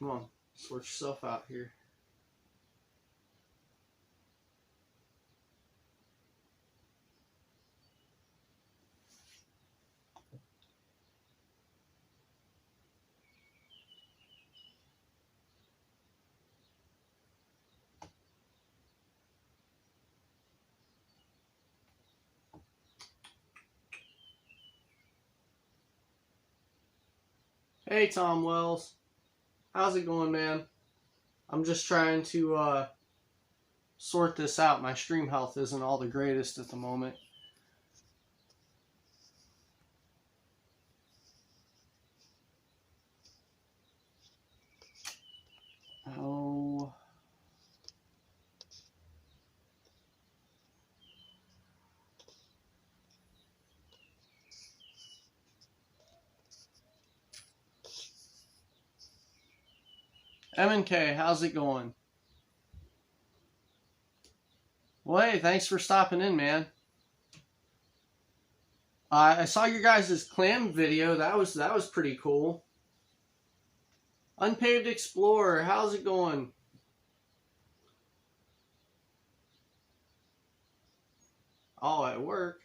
Come on, sort yourself out here. Hey, Tom Wells. How's it going, man? I'm just trying to sort this out. My stream health isn't all the greatest at the moment. Oh. M&K, how's it going? Well, hey, thanks for stopping in, man. I saw your guys' clam video. That was pretty cool. Unpaved Explorer, how's it going? Oh, at work.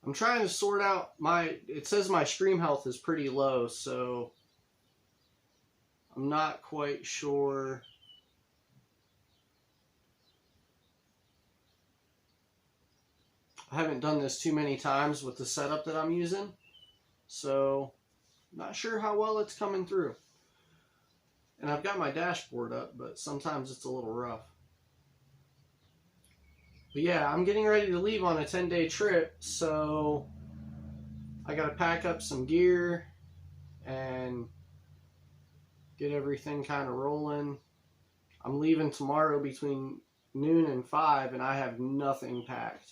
I'm trying to sort out it says my stream health is pretty low, so I'm not quite sure. I haven't done this too many times with the setup that I'm using, so not sure how well it's coming through. And I've got my dashboard up, but sometimes it's a little rough. But yeah, I'm getting ready to leave on a 10-day trip, so I gotta pack up some gear and get everything kind of rolling. I'm leaving tomorrow between noon and 5, and I have nothing packed.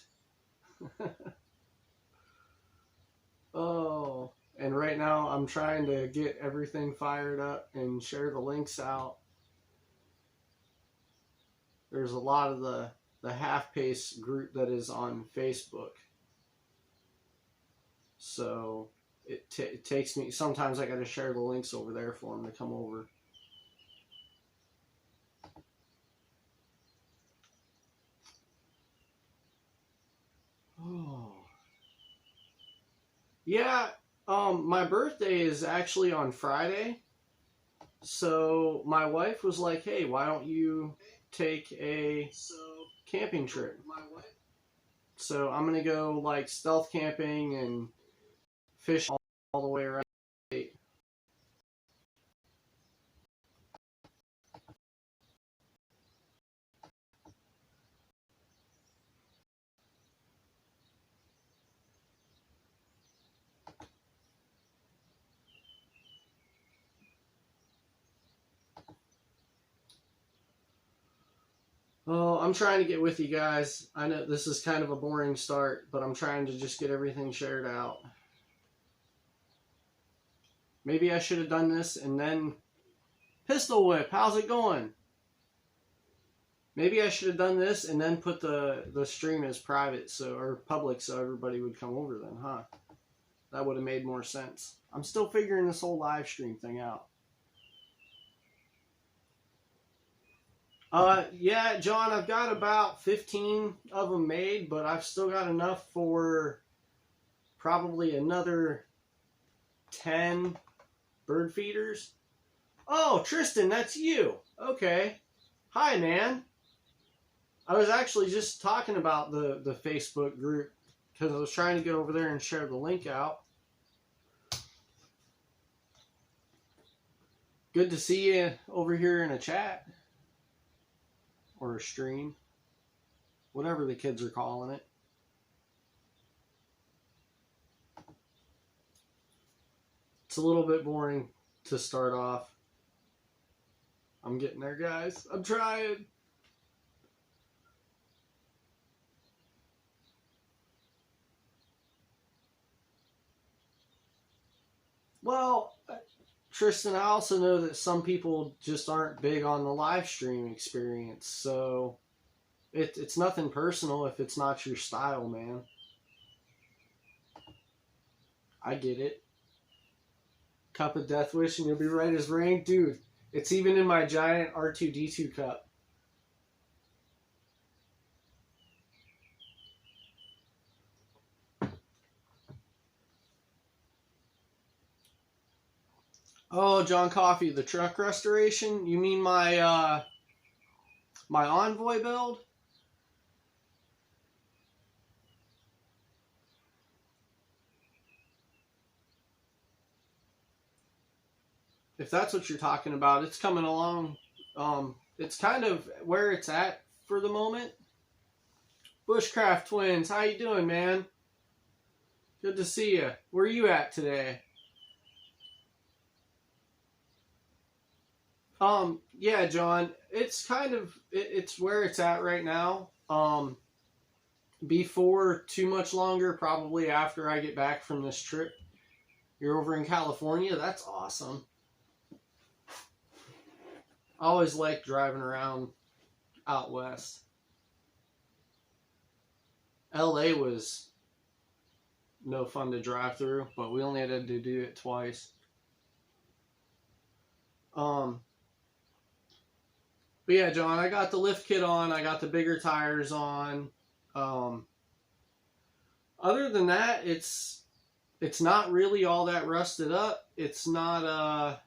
Oh, and right now I'm trying to get everything fired up and share the links out. There's a lot of the Half Pace group that is on Facebook. So it takes me, sometimes I got to share the links over there for them to come over. Oh. Yeah, my birthday is actually on Friday. So my wife was like, hey, why don't you take a camping trip? So I'm going to go like stealth camping and fish all the way around. Oh, I'm trying to get with you guys. I know this is kind of a boring start, but I'm trying to just get everything shared out. Maybe I should have done this and then... Pistol Whip, how's it going? Maybe I should have done this and then put the stream as private or public so everybody would come over then, huh? That would have made more sense. I'm still figuring this whole live stream thing out. Yeah, John, I've got about 15 of them made, but I've still got enough for probably another 10 bird feeders. Oh, Tristan, that's you. Okay. Hi, man. I was actually just talking about the Facebook group because I was trying to get over there and share the link out. Good to see you over here in a chat. Or a stream. Whatever the kids are calling it. It's a little bit boring to start off. I'm getting there, guys. I'm trying. Well, Tristan, I also know that some people just aren't big on the live stream experience, so it's nothing personal if it's not your style, man. I get it. Cup of Death Wish and you'll be right as rain. Dude, it's even in my giant R2-D2 cup. Oh, John Coffey, the truck restoration? You mean my my Envoy build? If that's what you're talking about, it's coming along. It's kind of where it's at for the moment. Bushcraft Twins, how you doing, man? Good to see you. Where are you at today? Yeah, John, it's kind of, it's where it's at right now. Before too much longer, probably after I get back from this trip. You're over in California? That's awesome. I always like driving around out west. LA was no fun to drive through, but we only had to do it twice. But yeah, John, I got the lift kit on. I got the bigger tires on. Other than that, it's not really all that rusted up. It's not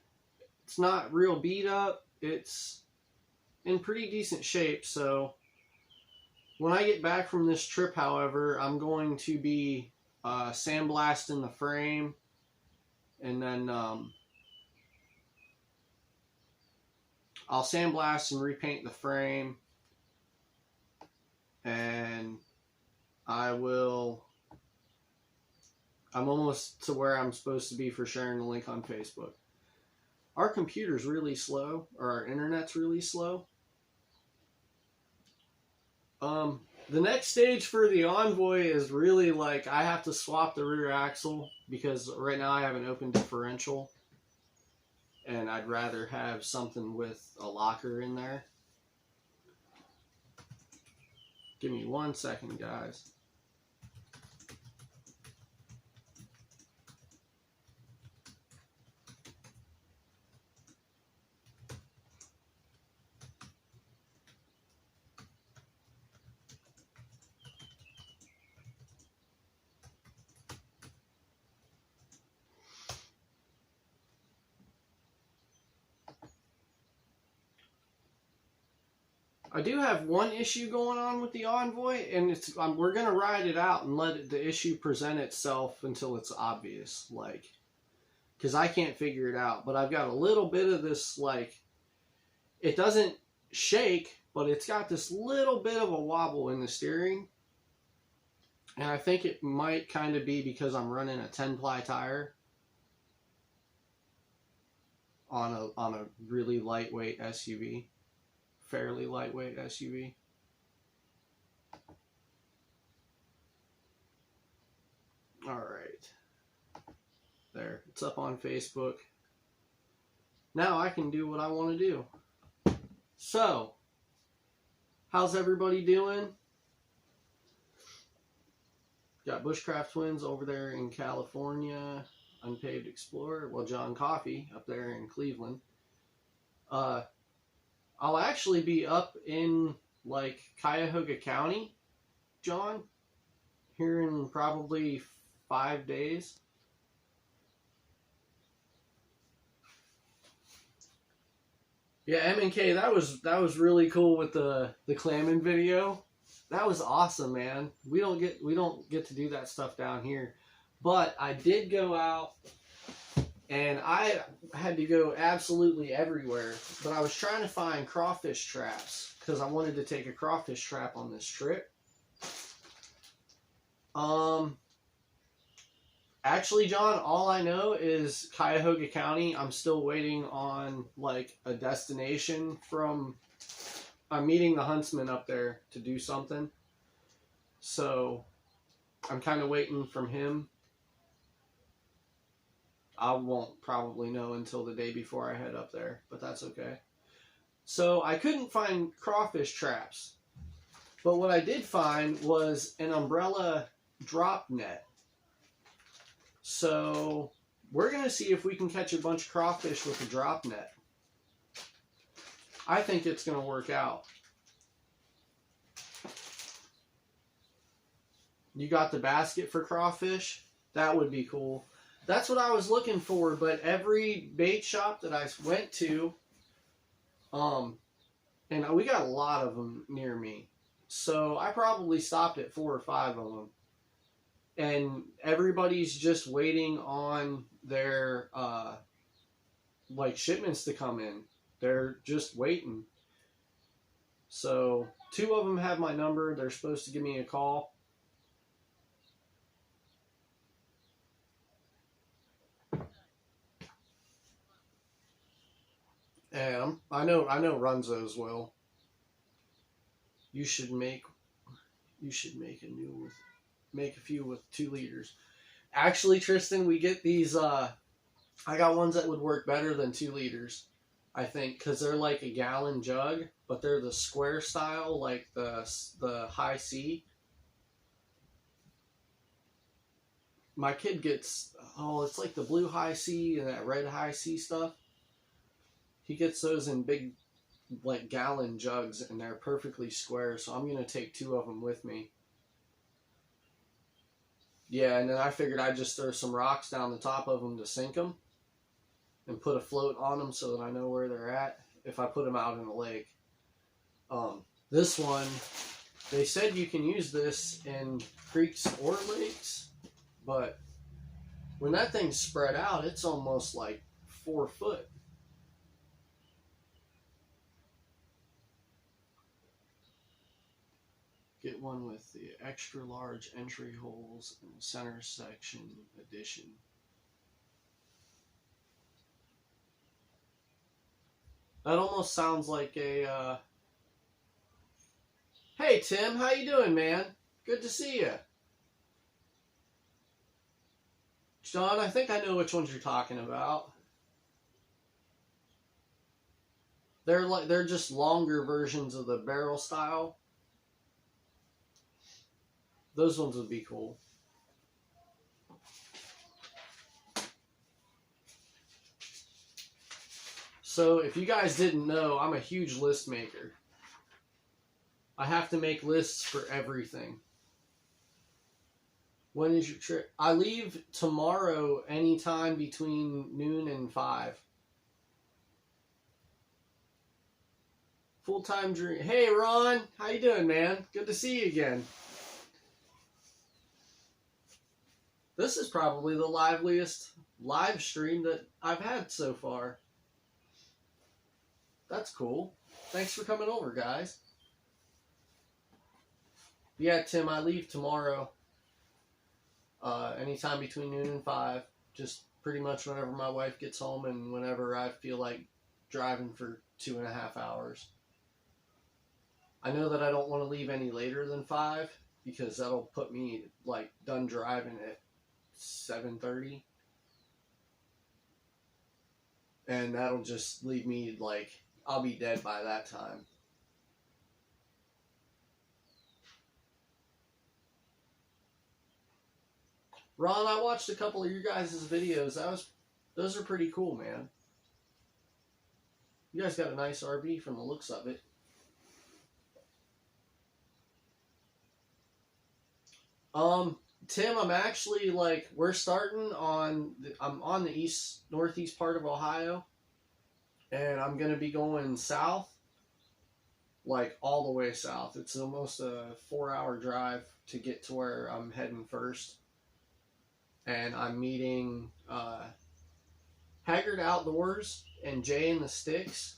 real beat up. It's in pretty decent shape. So when I get back from this trip, however, I'm going to be sandblasting the frame, and then I'll sandblast and repaint the frame, and I'm almost to where I'm supposed to be for sharing the link on Facebook. Our computer's really slow, or our internet's really slow. The next stage for the Envoy is really like I have to swap the rear axle because right now I have an open differential. And I'd rather have something with a locker in there. Give me 1 second, guys. I do have one issue going on with the Envoy, and we're gonna ride it out and let the issue present itself until it's obvious, like, because I can't figure it out. But I've got a little bit of this, like, it doesn't shake, but it's got this little bit of a wobble in the steering, and I think it might kind of be because I'm running a 10-ply tire on a really lightweight SUV. Fairly lightweight SUV. All right. There. It's up on Facebook. Now I can do what I want to do. So, how's everybody doing? Got Bushcraft Twins over there in California. Unpaved Explorer. Well, John Coffey up there in Cleveland. I'll actually be up in, like, Cuyahoga County, John, here in probably 5 days. Yeah, M&K, that was really cool with the clamming video. That was awesome, man. We don't get to do that stuff down here. But I did go out, and I had to go absolutely everywhere. But I was trying to find crawfish traps because I wanted to take a crawfish trap on this trip. Actually, John, all I know is Cuyahoga County. I'm still waiting on, like, a destination from... I'm meeting the huntsman up there to do something. So, I'm kind of waiting from him. I won't probably know until the day before I head up there, but that's okay. So, I couldn't find crawfish traps. But what I did find was an umbrella drop net. So we're going to see if we can catch a bunch of crawfish with a drop net. I think it's going to work out. You got the basket for crawfish? That would be cool. That's what I was looking for, but every bait shop that I went to, and we got a lot of them near me, so I probably stopped at 4 or 5 of them. And everybody's just waiting on their like shipments to come in. They're just waiting. So 2 of them have my number. They're supposed to give me a call. And I know Runzo's will. You should make a few with 2 liters. Actually, Tristan, we get these, I got ones that would work better than 2 liters, I think, because they're like a gallon jug, but they're the square style, like the high C. My kid gets, it's like the blue high C and that red high C stuff. He gets those in big, like, gallon jugs, and they're perfectly square, so I'm going to take 2 of them with me. Yeah, and then I figured I'd just throw some rocks down the top of them to sink them and put a float on them so that I know where they're at if I put them out in the lake. This one, they said you can use this in creeks or lakes, but when that thing's spread out, it's almost like 4 foot. Get one with the extra large entry holes and center section addition. That almost sounds like a, Hey Tim, how you doing, man? Good to see you. John, I think I know which ones you're talking about. They're just longer versions of the barrel style. Those ones would be cool. So if you guys didn't know, I'm a huge list maker. I have to make lists for everything. When is your trip? I leave tomorrow anytime between noon and 5. Full-time dream. Hey Ron, how you doing, man? Good to see you again. This is probably the liveliest live stream that I've had so far. That's cool. Thanks for coming over, guys. Yeah, Tim, I leave tomorrow. Anytime between noon and 5. Just pretty much whenever my wife gets home and whenever I feel like driving for 2.5 hours. I know that I don't want to leave any later than 5 because that'll put me like done driving at 7:30, and that'll just leave me like I'll be dead by that time. Ron, I watched a couple of your guys' videos. Those are pretty cool, man. You guys got a nice RV from the looks of it. Tim, I'm actually like, I'm on the northeast part of Ohio, and I'm going to be going south, like all the way south. It's almost a 4-hour drive to get to where I'm heading first. And I'm meeting Haggard Outdoors and Jay and the Sticks.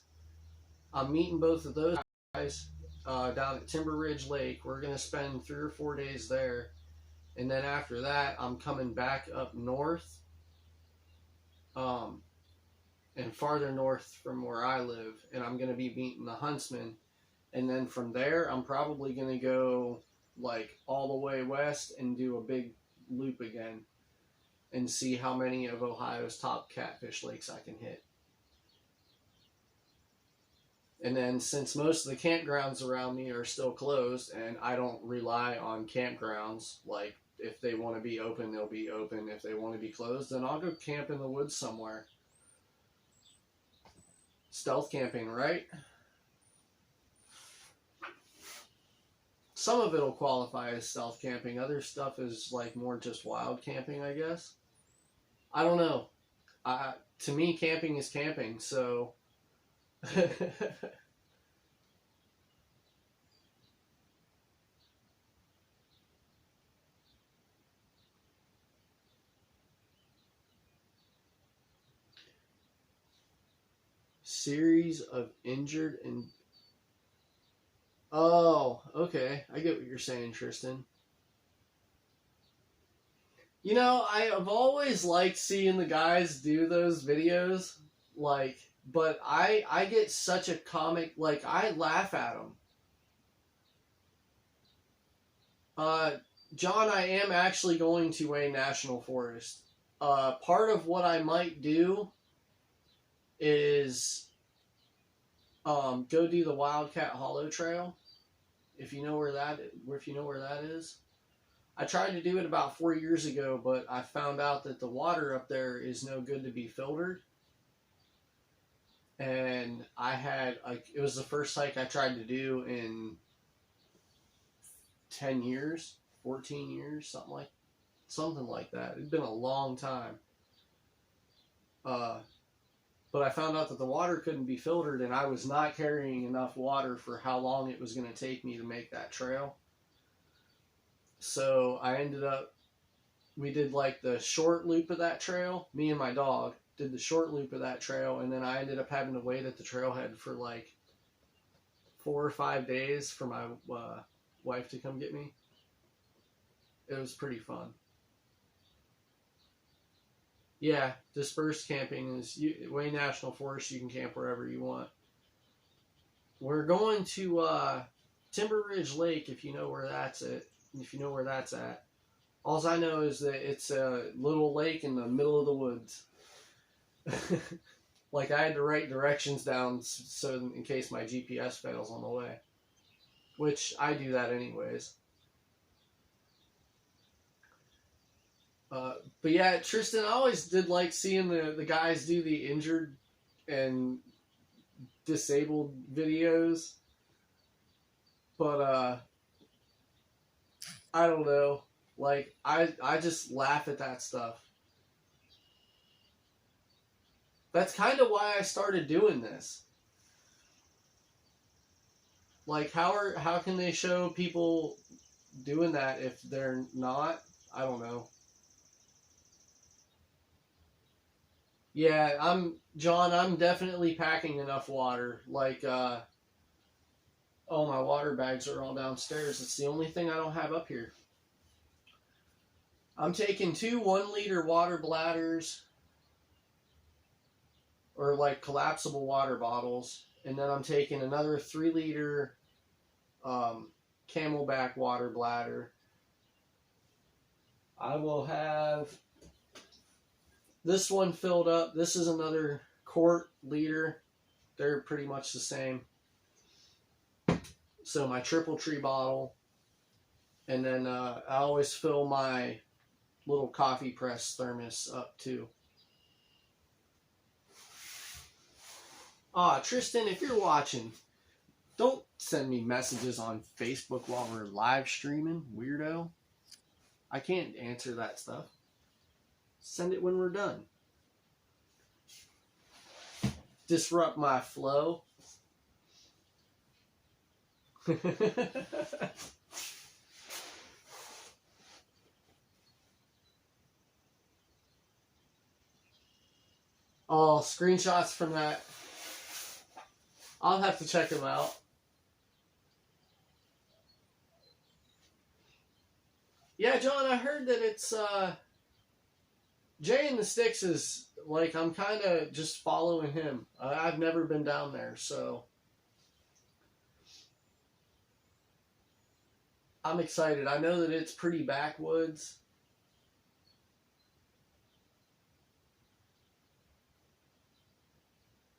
I'm meeting both of those guys down at Timber Ridge Lake. We're going to spend 3 or 4 days there. And then after that, I'm coming back up north, and farther north from where I live, and I'm going to be meeting the Huntsman. And then from there, I'm probably going to go like all the way west and do a big loop again and see how many of Ohio's top catfish lakes I can hit. And then since most of the campgrounds around me are still closed and I don't rely on campgrounds like if they want to be open, they'll be open. If they want to be closed, then I'll go camp in the woods somewhere. Stealth camping, right? Some of it'll qualify as stealth camping. Other stuff is like more just wild camping, I guess. I don't know. To me, camping is camping, so... Series of injured and... Oh, okay. I get what you're saying, Tristan. You know, I have always liked seeing the guys do those videos, like, but I get such a comic, like, I laugh at them. John, I am actually going to a national forest. Part of what I might do is go do the Wildcat Hollow Trail, if you know where that is. I tried to do it about 4 years ago, but I found out that the water up there is no good to be filtered. And it was the first hike I tried to do in 10 years, 14 years, something like that. It'd been a long time. But I found out that the water couldn't be filtered, and I was not carrying enough water for how long it was going to take me to make that trail. So we did like the short loop of that trail. Me and my dog did the short loop of that trail, and then I ended up having to wait at the trailhead for like 4 or 5 days for my wife to come get me. It was pretty fun. Yeah, dispersed camping is Wayne National Forest. You can camp wherever you want. We're going to Timber Ridge Lake, if you know where that's at. All I know is that it's a little lake in the middle of the woods. Like, I had to write directions down so in case my GPS fails on the way. Which, I do that anyways. But yeah, Tristan, I always did like seeing the guys do the injured and disabled videos. But, I don't know. Like, I just laugh at that stuff. That's kind of why I started doing this. Like, how can they show people doing that if they're not? I don't know. Yeah, I'm definitely packing enough water. Like, my water bags are all downstairs. It's the only thing I don't have up here. I'm taking 2 1-liter water bladders, or like collapsible water bottles, and then I'm taking another 3-liter Camelback water bladder. I will have this one filled up. This is another quart liter. They're pretty much the same. So my Triple Tree bottle, and then I always fill my little coffee press thermos up too. Tristan, if you're watching, don't send me messages on Facebook while we're live streaming, weirdo. I can't answer that stuff. Send it when we're done. Disrupt my flow. Oh, screenshots from that. I'll have to check them out. Yeah, John, I heard that it's Jay and the Sticks is like, I'm kind of just following him. I've never been down there, so I'm excited. I know that it's pretty backwoods.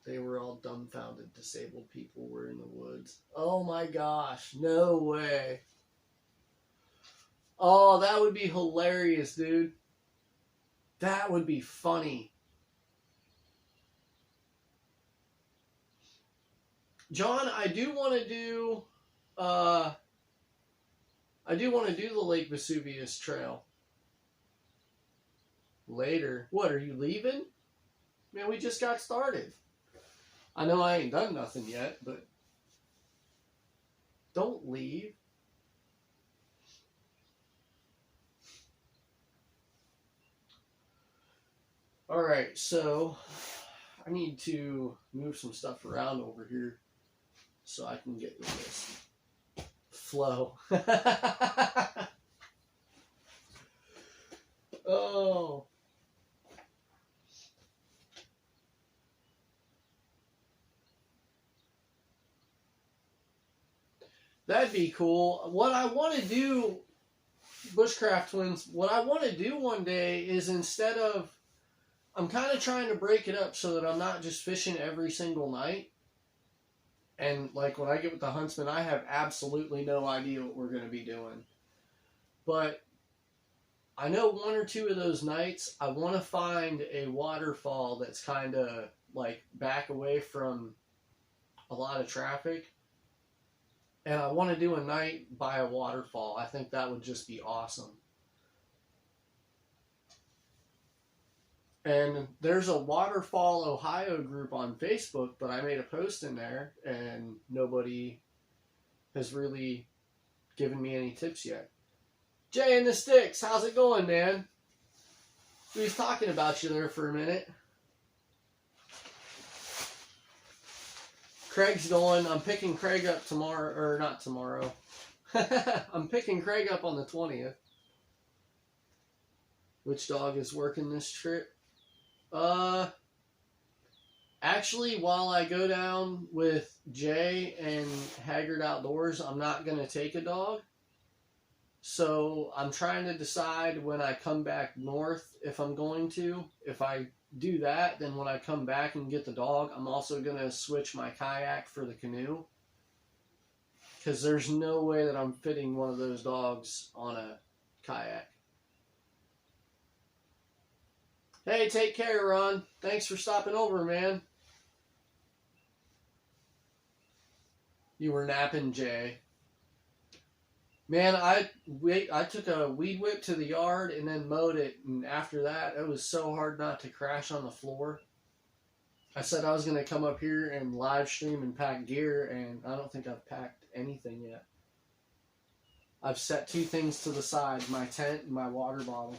They were all dumbfounded. Disabled people were in the woods. Oh my gosh, no way. Oh, that would be hilarious, dude. That would be funny. John, I do want to do the Lake Vesuvius Trail later. What, are you leaving? Man, we just got started. I know I ain't done nothing yet, but don't leave. All right, so I need to move some stuff around over here so I can get with this flow. Oh. That'd be cool. What I want to do, Bushcraft Twins, what I want to do one day is instead of, I'm kind of trying to break it up so that I'm not just fishing every single night. And like when I get with the Huntsman, I have absolutely no idea what we're going to be doing. But I know one or two of those nights, I want to find a waterfall that's kind of like back away from a lot of traffic. And I want to do a night by a waterfall. I think that would just be awesome. And there's a Waterfall Ohio group on Facebook, but I made a post in there and nobody has really given me any tips yet. Jay in the Sticks, how's it going, man? We was talking about you there for a minute. Craig's going, I'm picking Craig up tomorrow, or not tomorrow. I'm picking Craig up on the 20th. Which dog is working this trip? Actually, while I go down with Jay and Haggard Outdoors, I'm not going to take a dog. So I'm trying to decide when I come back north if I'm going to. If I do that, then when I come back and get the dog, I'm also going to switch my kayak for the canoe. Because there's no way that I'm fitting one of those dogs on a kayak. Hey, take care, Ron. Thanks for stopping over, man. You were napping, Jay. Man, I took a weed whip to the yard and then mowed it, and after that, it was so hard not to crash on the floor. I said I was going to come up here and live stream and pack gear, and I don't think I've packed anything yet. I've set two things to the side, my tent and my water bottle.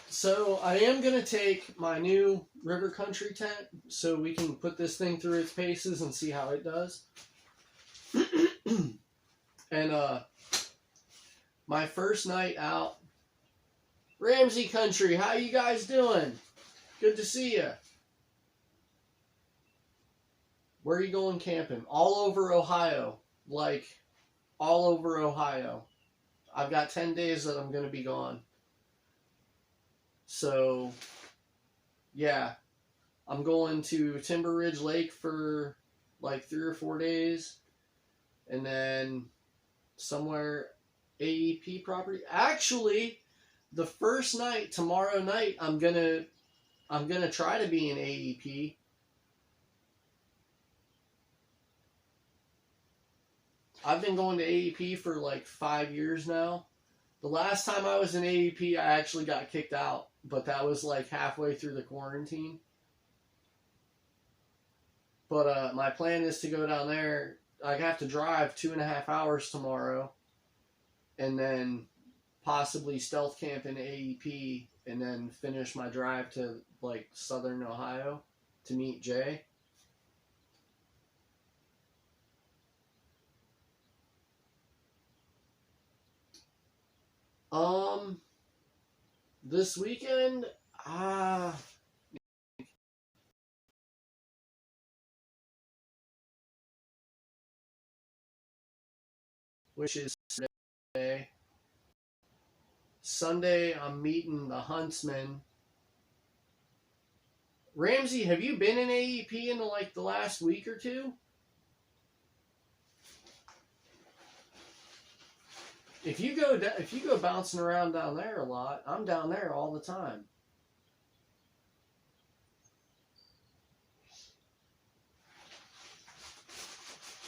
So I am going to take my new River Country tent so we can put this thing through its paces and see how it does. And my first night out, Ramsey Country, how you guys doing? Good to see you. Where are you going camping? All over Ohio. Like, all over Ohio. I've got 10 days that I'm going to be gone. So, yeah. I'm going to Timber Ridge Lake for like 3 or 4 days. And then somewhere AEP property. Actually, the first night, tomorrow night, I'm gonna try to be in AEP. I've been going to AEP for like 5 years now. The last time I was in AEP, I actually got kicked out, but that was like halfway through the quarantine. But my plan is to go down there. I have to drive 2.5 hours tomorrow, and then possibly stealth camp in AEP, and then finish my drive to like southern Ohio to meet Jay. This weekend, which is Sunday. Sunday, I'm meeting the Huntsman. Ramsey, have you been in AEP in like the last week or two? If you go bouncing around down there a lot, I'm down there all the time.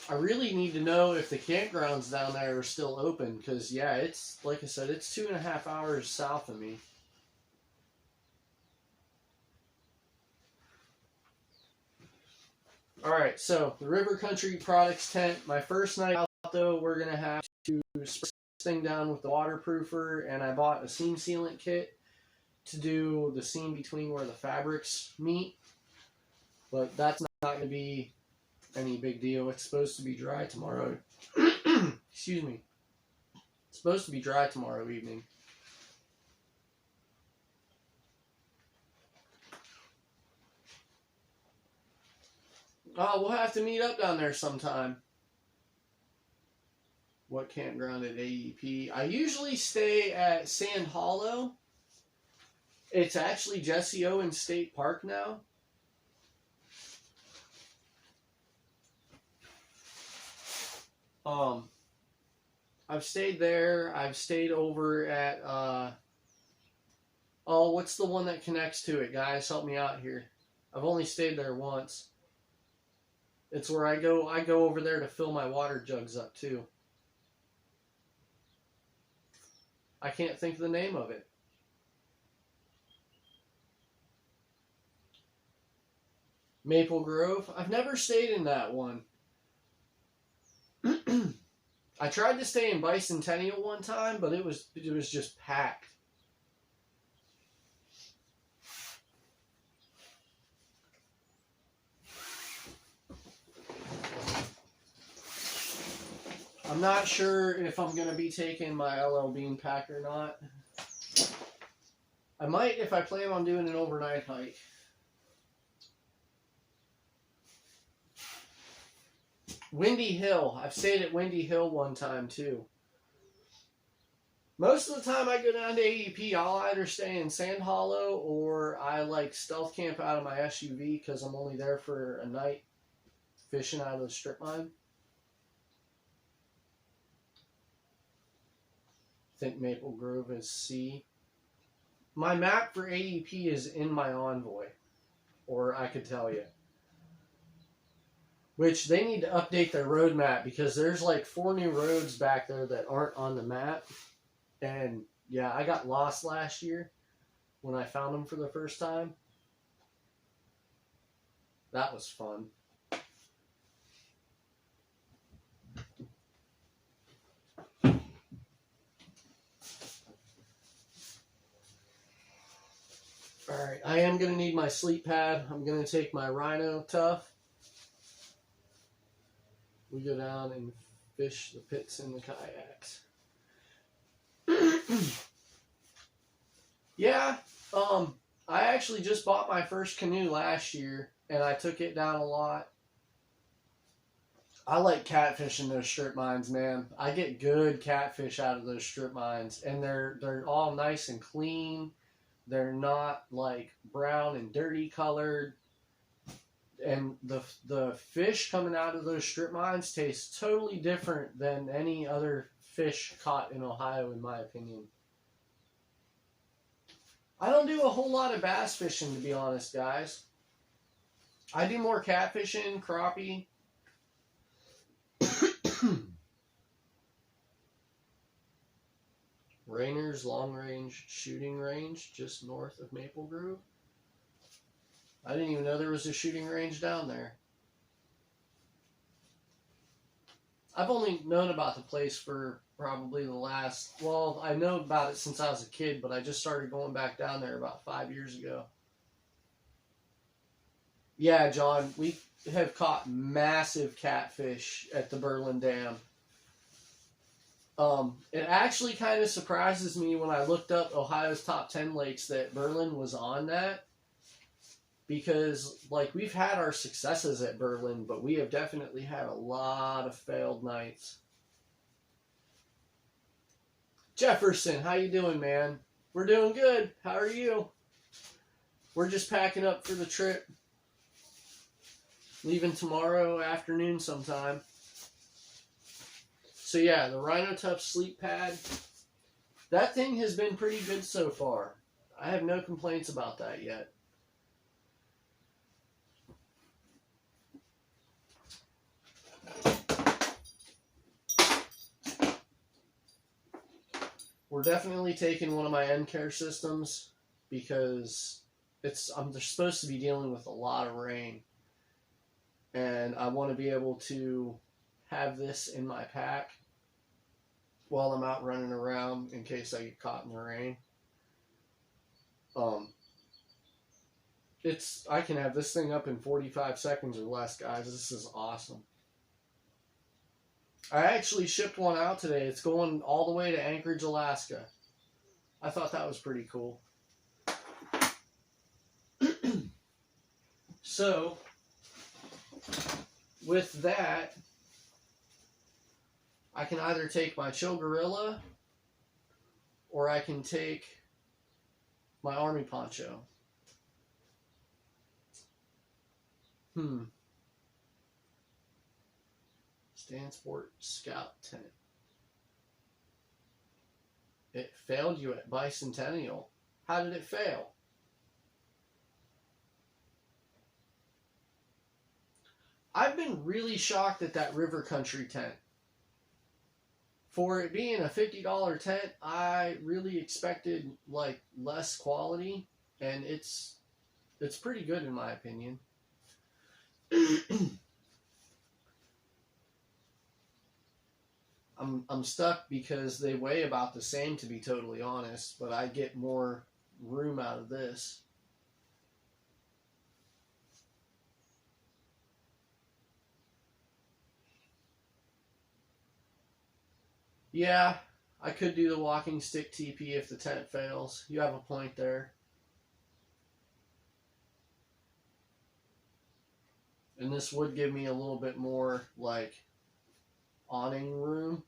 I really need to know if the campgrounds down there are still open, because yeah, it's like I said, it's 2.5 hours south of me. All right, so the River Country Products tent. My first night out, though, we're gonna have to spray this thing down with the waterproofer, and I bought a seam sealant kit to do the seam between where the fabrics meet. But that's not gonna be any big deal. It's supposed to be dry tomorrow. Excuse me. It's supposed to be dry tomorrow evening. Oh, we'll have to meet up down there sometime. What campground at AEP? I usually stay at Sand Hollow. It's actually Jesse Owens State Park now. I've stayed there. I've stayed over at oh, what's the one that connects to it, guys? Help me out here. I've only stayed there once. It's where I go over there to fill my water jugs up too. I can't think of the name of it. Maple Grove. I've never stayed in that one. I tried to stay in Bicentennial one time, but it was just packed. I'm not sure if I'm going to be taking my LL Bean pack or not. I might if I plan on doing an overnight hike. Windy Hill. I've stayed at Windy Hill one time too. Most of the time I go down to AEP, I'll either stay in Sand Hollow or I like stealth camp out of my SUV because I'm only there for a night fishing out of the strip mine. I think Maple Grove is C. My map for AEP is in my Envoy, or I could tell you. Which they need to update their road map because there's like 4 new roads back there that aren't on the map. And yeah, I got lost last year when I found them for the first time. That was fun. Alright, I am going to need my sleep pad. I'm going to take my Rhino Tough. We go down and fish the pits in the kayaks. Yeah, I actually just bought my first canoe last year, and I took it down a lot. I like catfishing those strip mines, man. I get good catfish out of those strip mines, and they're all nice and clean. They're not like brown and dirty colored. And the fish coming out of those strip mines taste totally different than any other fish caught in Ohio, in my opinion. I don't do a whole lot of bass fishing, to be honest, guys. I do more catfishing, crappie. Rayners Long Range Shooting Range, just north of Maple Grove. I didn't even know there was a shooting range down there. I've only known about the place for probably the last, well, I know about it since I was a kid, but I just started going back down there about 5 years ago. Yeah, John, we have caught massive catfish at the Berlin Dam. It actually kind of surprises me when I looked up Ohio's top 10 lakes that Berlin was on that. Because, like, we've had our successes at Berlin, but we have definitely had a lot of failed nights. Jefferson, how you doing, man? We're doing good. How are you? We're just packing up for the trip. Leaving tomorrow afternoon sometime. So yeah, the Rhinotuff sleep pad. That thing has been pretty good so far. I have no complaints about that yet. We're definitely taking one of my end care systems because they're supposed to be dealing with a lot of rain. And I want to be able to have this in my pack while I'm out running around in case I get caught in the rain. I can have this thing up in 45 seconds or less, guys. This is awesome. I actually shipped one out today. It's going all the way to Anchorage, Alaska. I thought that was pretty cool. So, with that, I can either take my Chill Gorilla or I can take my Army Poncho. Stansport Scout Tent. It failed you at Bicentennial. How did it fail? I've been really shocked at that River Country tent. For it being a $50 tent, I really expected like less quality, and it's pretty good in my opinion. I'm stuck because they weigh about the same, to be totally honest, but I get more room out of this. Yeah, I could do the walking stick TP if the tent fails. You have a point there. And this would give me a little bit more, like, awning room.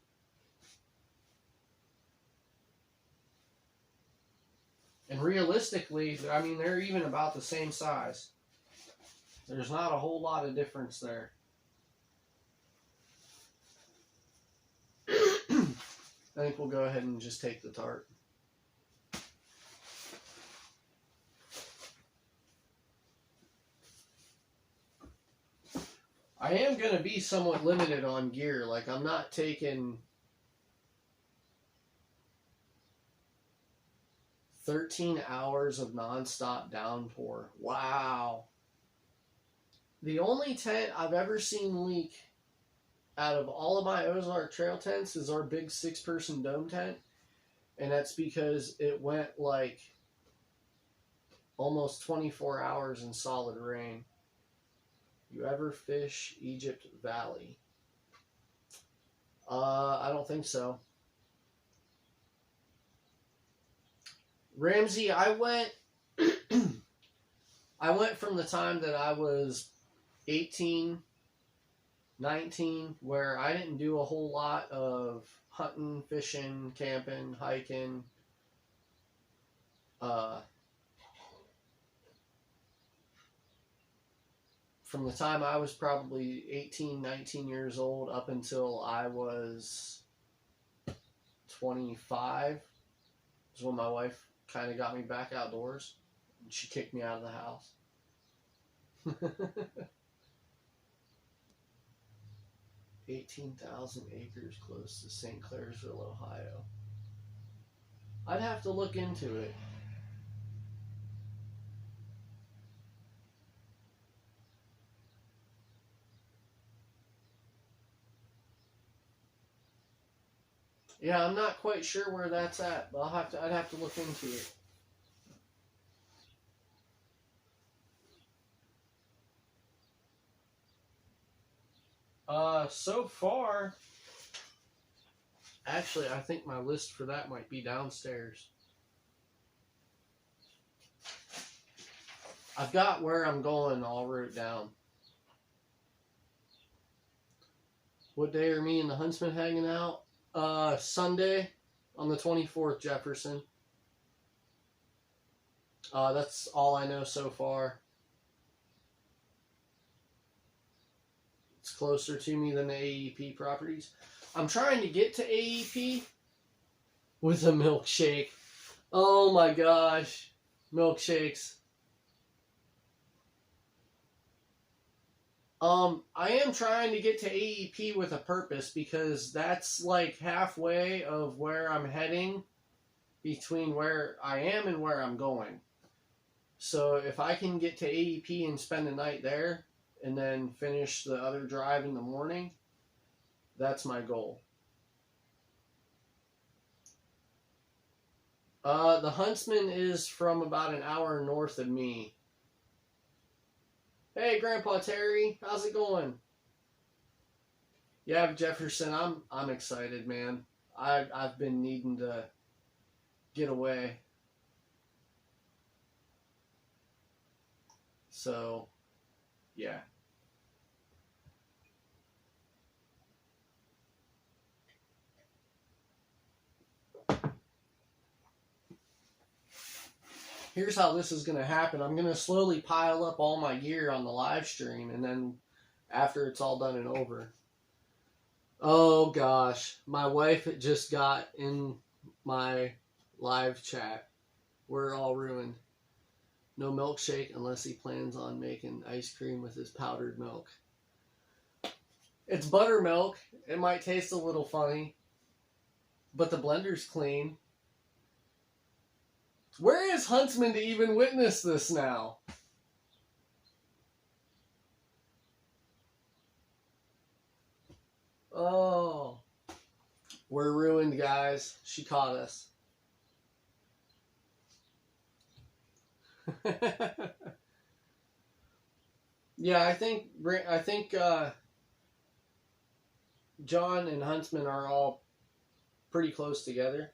And realistically, I mean, they're even about the same size. There's not a whole lot of difference there. I think we'll go ahead and just take the tarp. I am going to be somewhat limited on gear. Like, I'm not taking 13 hours of nonstop downpour. Wow. The only tent I've ever seen leak out of all of my Ozark Trail tents is our big 6-person dome tent. And that's because it went like almost 24 hours in solid rain. You ever fish Egypt Valley? I don't think so. Ramsey, I went from the time that I was 18, 19, where I didn't do a whole lot of hunting, fishing, camping, hiking. From the time I was probably 18, 19 years old up until I was 25 is when my wife kind of got me back outdoors. She kicked me out of the house. 18,000 acres close to St. Clairsville, Ohio. I'd have to look into it. Yeah, I'm not quite sure where that's at, but I'd have to look into it. So far, actually, I think my list for that might be downstairs. I've got where I'm going all wrote down. What day are me and the Huntsman hanging out? Sunday on the 24th, Jefferson. That's all I know so far. It's closer to me than the AEP properties. I'm trying to get to AEP with a milkshake. Oh my gosh. Milkshakes. I am trying to get to AEP with a purpose because that's like halfway of where I'm heading between where I am and where I'm going. So if I can get to AEP and spend the night there and then finish the other drive in the morning, that's my goal. The Huntsman is from about an hour north of me. Hey, Grandpa Terry, how's it going? Yeah, Jefferson, I'm excited, man. I've been needing to get away. So, yeah. Here's how this is going to happen. I'm going to slowly pile up all my gear on the live stream, and then after it's all done and over. Oh gosh, my wife just got in my live chat. We're all ruined. No milkshake unless he plans on making ice cream with his powdered milk. It's buttermilk. It might taste a little funny, but the blender's clean. Where is Huntsman to even witness this now? Oh. We're ruined, guys. She caught us. Yeah, I think John and Huntsman are all pretty close together.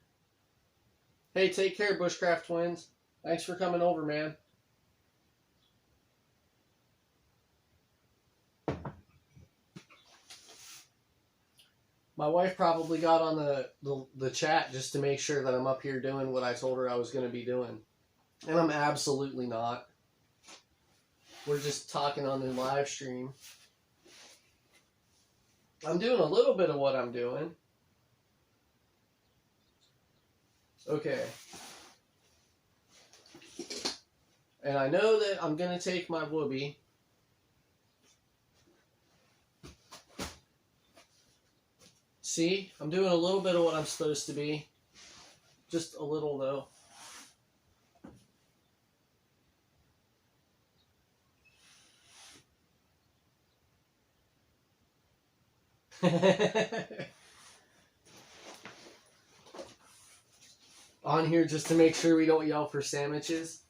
Hey, take care, Bushcraft Twins. Thanks for coming over, man. My wife probably got on the chat just to make sure that I'm up here doing what I told her I was going to be doing. And I'm absolutely not. We're just talking on the live stream. I'm doing a little bit of what I'm doing. Okay. And I know that I'm going to take my whoopee. See? I'm doing a little bit of what I'm supposed to be. Just a little, though. On here just to make sure we don't yell for sandwiches.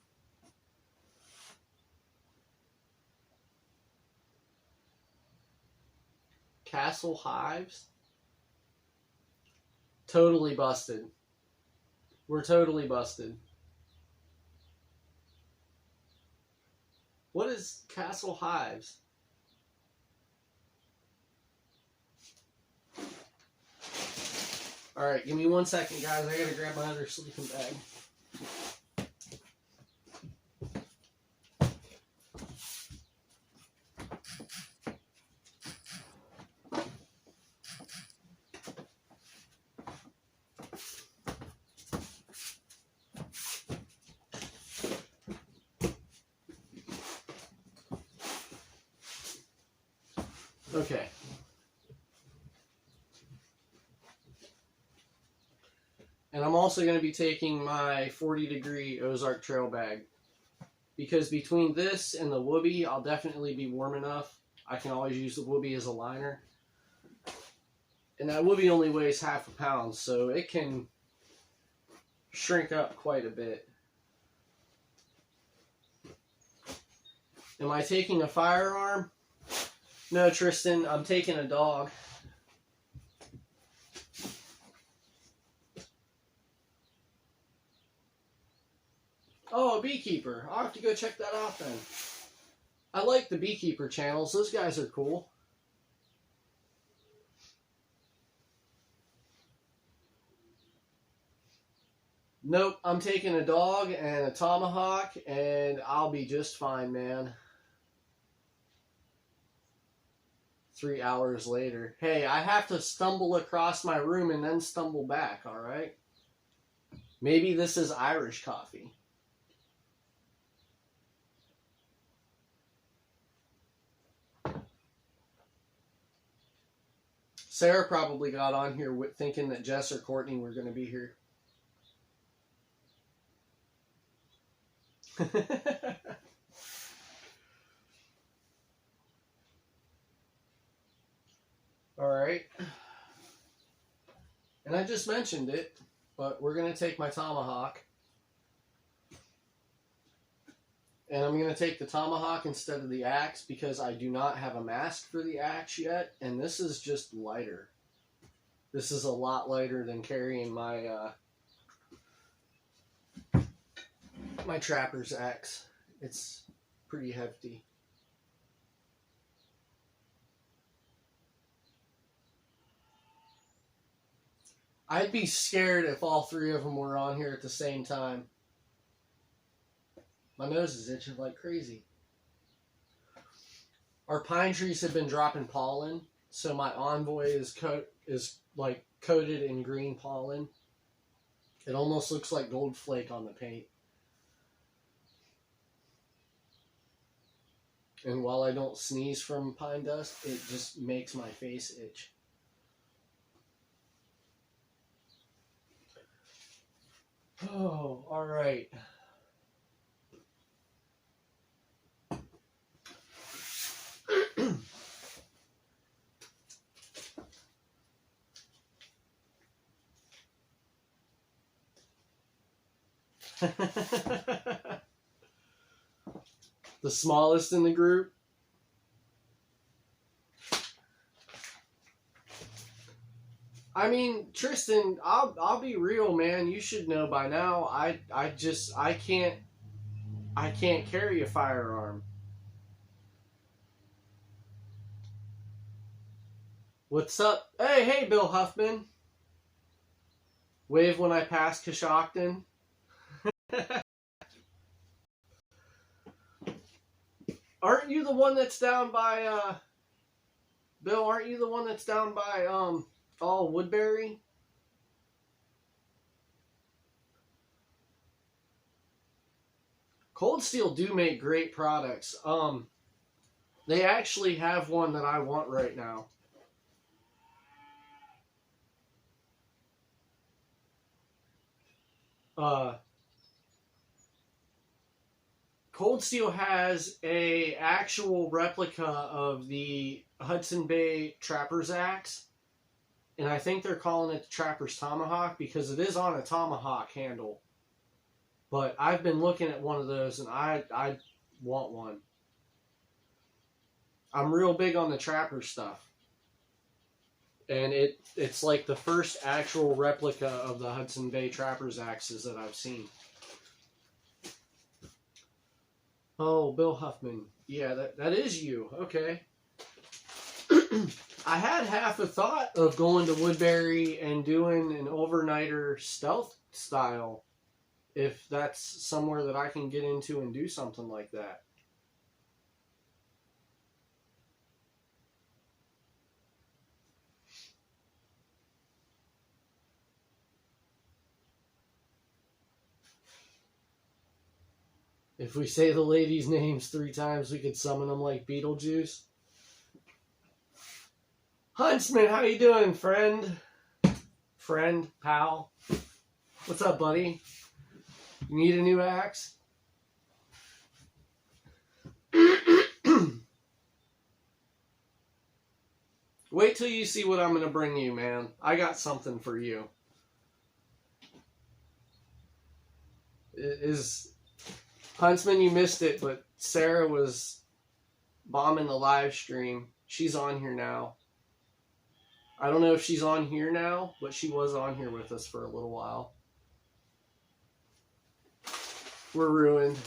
Castle Hives? Totally busted. We're totally busted. What is Castle Hives? Alright, give me 1 second, guys. I gotta grab my other sleeping bag. Okay. And I'm also going to be taking my 40-degree Ozark Trail bag. Because between this and the whoopee, I'll definitely be warm enough. I can always use the whoopee as a liner. And that whoopee only weighs half a pound, so it can shrink up quite a bit. Am I taking a firearm? No, Tristan, I'm taking a dog. Oh, a beekeeper. I'll have to go check that out then. I like the beekeeper channels. Those guys are cool. Nope, I'm taking a dog and a tomahawk, and I'll be just fine, man. 3 hours later. Hey, I have to stumble across my room and then stumble back, alright? Maybe this is Irish coffee. Sarah probably got on here thinking that Jess or Courtney were going to be here. Alright. And I just mentioned it, but we're going to take my tomahawk. And I'm going to take the tomahawk instead of the axe because I do not have a mask for the axe yet. And this is just lighter. This is a lot lighter than carrying my my trapper's axe. It's pretty hefty. I'd be scared if all three of them were on here at the same time. My nose is itching like crazy. Our pine trees have been dropping pollen, so my Envoy is like coated in green pollen. It almost looks like gold flake on the paint. And while I don't sneeze from pine dust, it just makes my face itch. Oh, all right. The smallest in the group. I mean, Tristan, I'll be real, man. You should know by now. I can't carry a firearm. What's up? Hey, Bill Huffman. Wave when I pass Coshocton. Aren't you the one that's down by Bill, aren't you the one that's down by Woodbury? Cold Steel do make great products. They actually have one that I want right now. Cold Steel has a actual replica of the Hudson Bay Trapper's Axe, and I think they're calling it the Trapper's Tomahawk because it is on a tomahawk handle. But I've been looking at one of those, and I want one. I'm real big on the Trapper stuff, and it's like the first actual replica of the Hudson Bay Trapper's Axes that I've seen. Oh, Bill Huffman. Yeah, that is you. Okay. I had half a thought of going to Woodbury and doing an overnighter stealth style, if that's somewhere that I can get into and do something like that. If we say the ladies' names 3 times, we could summon them like Beetlejuice. Huntsman, how you doing, friend? Friend, pal. What's up, buddy? You need a new axe? Wait till you see what I'm going to bring you, man. I got something for you. It is... Huntsman, you missed it, but Sarah was bombing the live stream. She's on here now. I don't know if she's on here now, but she was on here with us for a little while. We're ruined.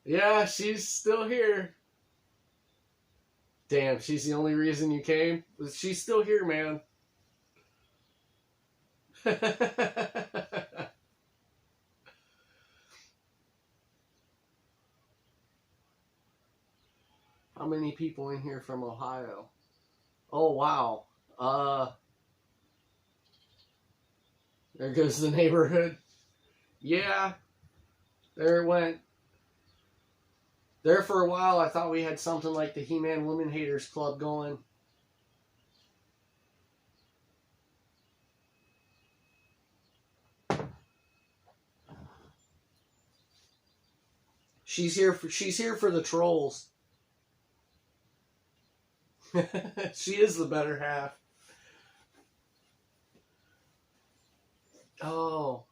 Yeah, she's still here. Damn, she's the only reason you came? She's still here, man. How many people in here from Ohio? Oh, wow. There goes the neighborhood. Yeah, there it went. There for a while, I thought we had something like the He-Man Women Haters Club going. She's here for the trolls. She is the better half. Oh.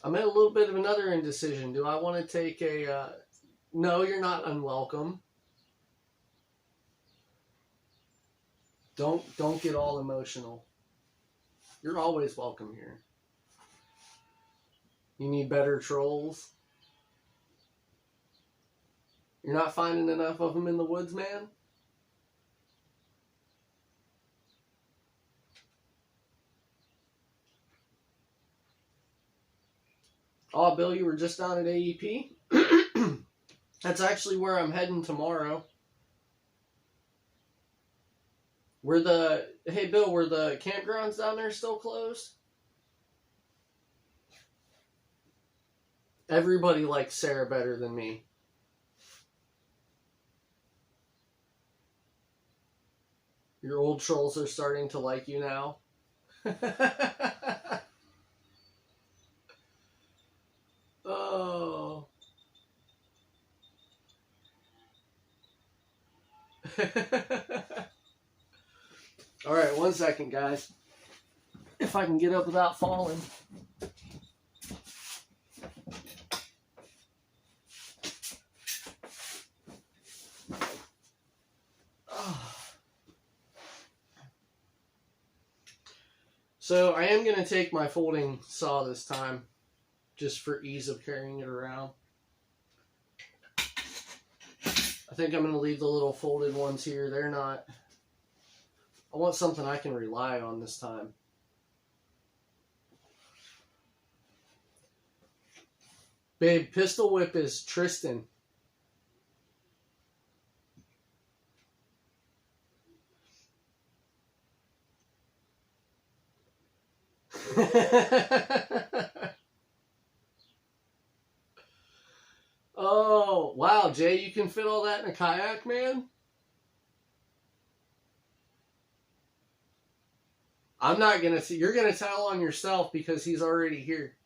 I'm at a little bit of another indecision. Do I want to take a... No, you're not unwelcome. Don't get all emotional. You're always welcome here. You need better trolls? You're not finding enough of them in the woods, man? Oh, Bill, you were just down at AEP? That's actually where I'm heading tomorrow. Hey, Bill, were the campgrounds down there still closed? Everybody likes Sarah better than me. Your old trolls are starting to like you now. Oh. All right, 1 second, guys. If I can get up without falling. So I am going to take my folding saw this time, just for ease of carrying it around. I think I'm going to leave the little folded ones here. They're not... I want something I can rely on this time. Babe, Pistol Whip is Tristan. Oh, wow, Jay, you can fit all that in a kayak, man? I'm not going to... You're going to tell on yourself because he's already here.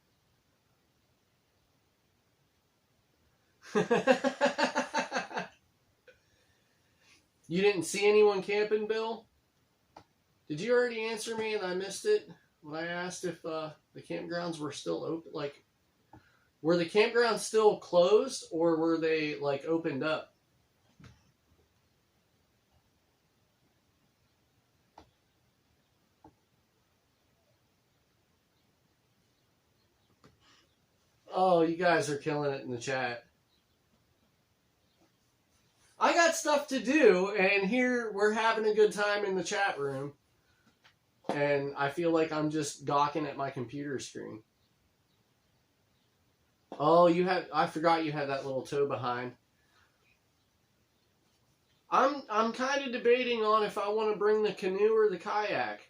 You didn't see anyone camping, Bill? Did you already answer me and I missed it? When I asked if the campgrounds were still open, like, were the campgrounds still closed or were they, like, opened up? Oh, you guys are killing it in the chat. I got stuff to do, and here we're having a good time in the chat room. And I feel like I'm just gawking at my computer screen. Oh, I forgot you had that little toe behind. I'm kind of debating on if I want to bring the canoe or the kayak.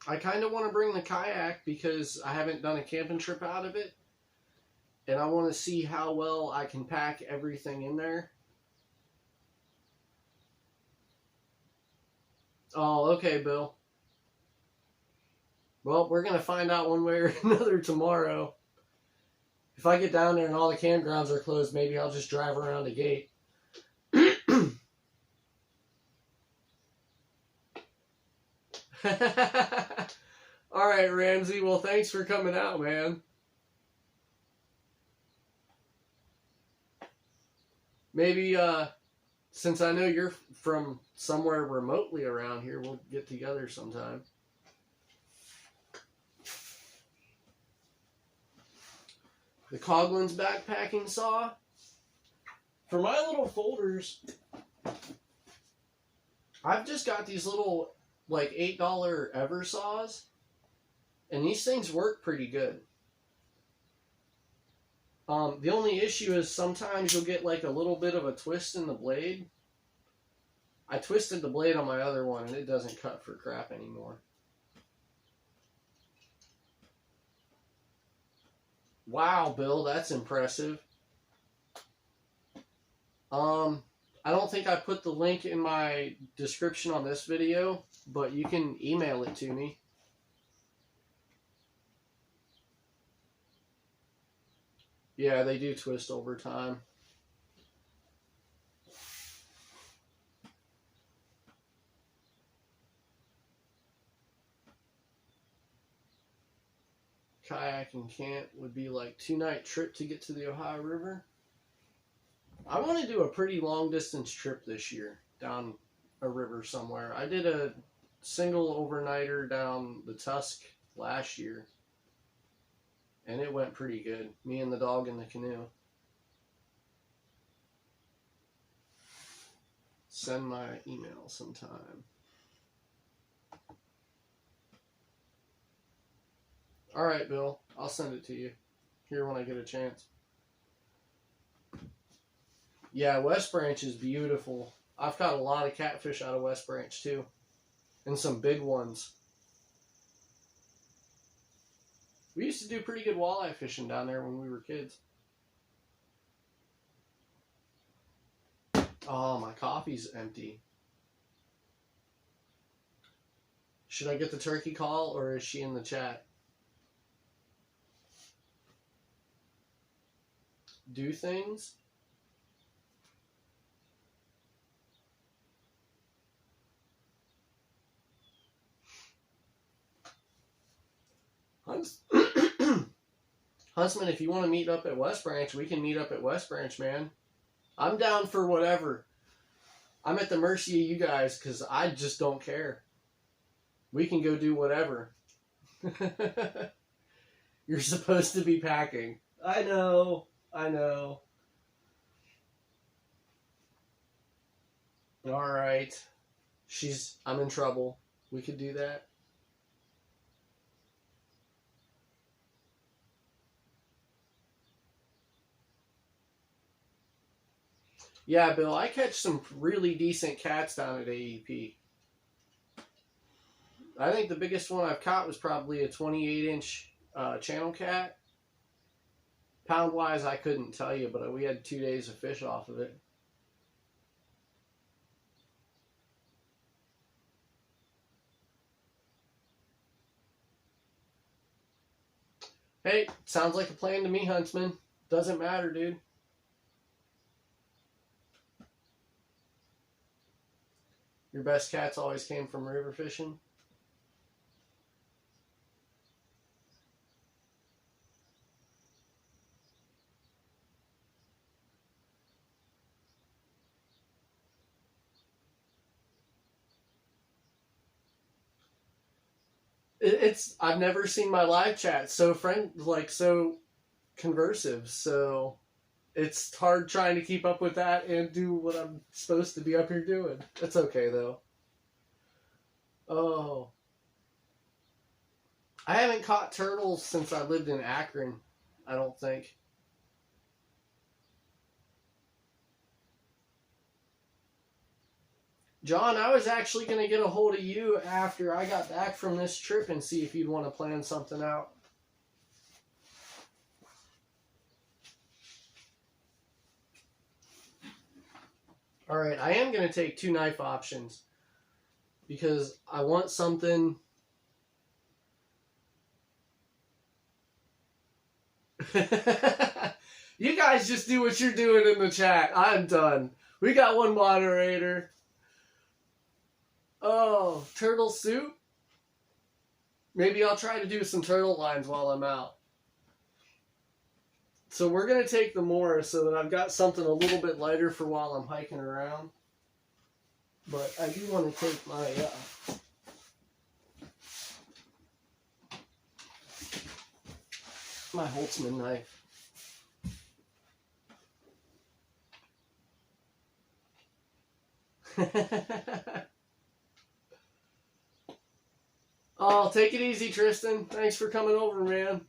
I kind of want to bring the kayak because I haven't done a camping trip out of it. And I want to see how well I can pack everything in there. Oh, okay, Bill. Well, we're going to find out one way or another tomorrow. If I get down there and all the campgrounds are closed, maybe I'll just drive around the gate. All right, Ramsey. Well, thanks for coming out, man. Maybe, since I know you're from somewhere remotely around here, we'll get together sometime. The Coghlan's backpacking saw. For my little folders, I've just got these little, like, $8 Ever saws. And these things work pretty good. The only issue is sometimes you'll get like a little bit of a twist in the blade. I twisted the blade on my other one and it doesn't cut for crap anymore. Wow, Bill, that's impressive. I don't think I put the link in my description on this video, but you can email it to me. Yeah, they do twist over time. Kayak and camp would be like 2-night trip to get to the Ohio River. I want to do a pretty long distance trip this year down a river somewhere. I did a single overnighter down the Tusk last year, and it went pretty good. Me and the dog in the canoe. Send my email sometime. All right, Bill. I'll send it to you here when I get a chance. Yeah, West Branch is beautiful. I've caught a lot of catfish out of West Branch too, and some big ones. We used to do pretty good walleye fishing down there when we were kids. Oh, my coffee's empty. Should I get the turkey call or is she in the chat? Do things? Huntsman, if you want to meet up at West Branch, we can meet up at West Branch, man. I'm down for whatever. I'm at the mercy of you guys because I just don't care. We can go do whatever. You're supposed to be packing. I know. I know. All right. I'm in trouble. We could do that. Yeah, Bill, I catch some really decent cats down at AEP. I think the biggest one I've caught was probably a 28-inch channel cat. Pound-wise, I couldn't tell you, but we had 2 days of fish off of it. Hey, sounds like a plan to me, Huntsman. Doesn't matter, dude. Your best cats always came from river fishing? I've never seen my live chat so so conversive, so it's hard trying to keep up with that and do what I'm supposed to be up here doing. It's okay though. Oh. I haven't caught turtles since I lived in Akron, I don't think. John, I was actually going to get a hold of you after I got back from this trip and see if you'd want to plan something out. All right, I am going to take 2 knife options because I want something. You guys just do what you're doing in the chat. I'm done. We got 1 moderator. Oh, turtle soup? Maybe I'll try to do some turtle lines while I'm out. So we're going to take the Morris so that I've got something a little bit lighter for while I'm hiking around. But I do want to take my Holtzman knife. Oh, take it easy, Tristan. Thanks for coming over, man.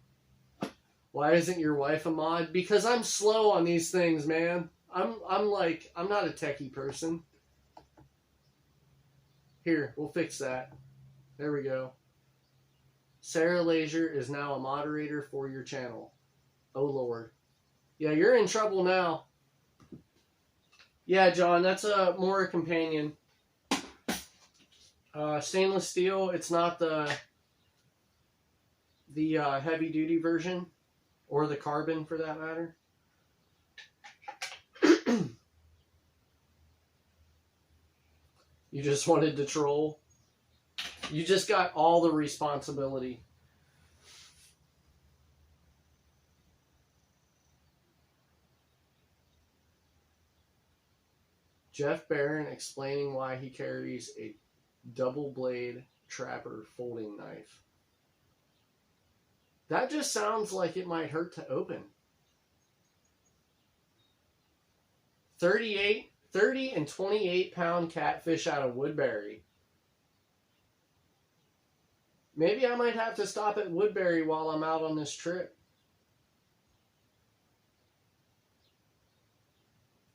Why isn't your wife a mod? Because I'm slow on these things, man. I'm not a techie person. Here, we'll fix that. There we go. Sarah Leisure is now a moderator for your channel. Oh, Lord. Yeah, you're in trouble now. Yeah, John, that's more a companion. Stainless steel, it's not the heavy-duty version. Or the carbon, for that matter. You just wanted to troll. You just got all the responsibility. Jeff Barron explaining why he carries a double blade trapper folding knife. That just sounds like it might hurt to open. 30 and 28 pound catfish out of Woodbury. Maybe I might have to stop at Woodbury while I'm out on this trip.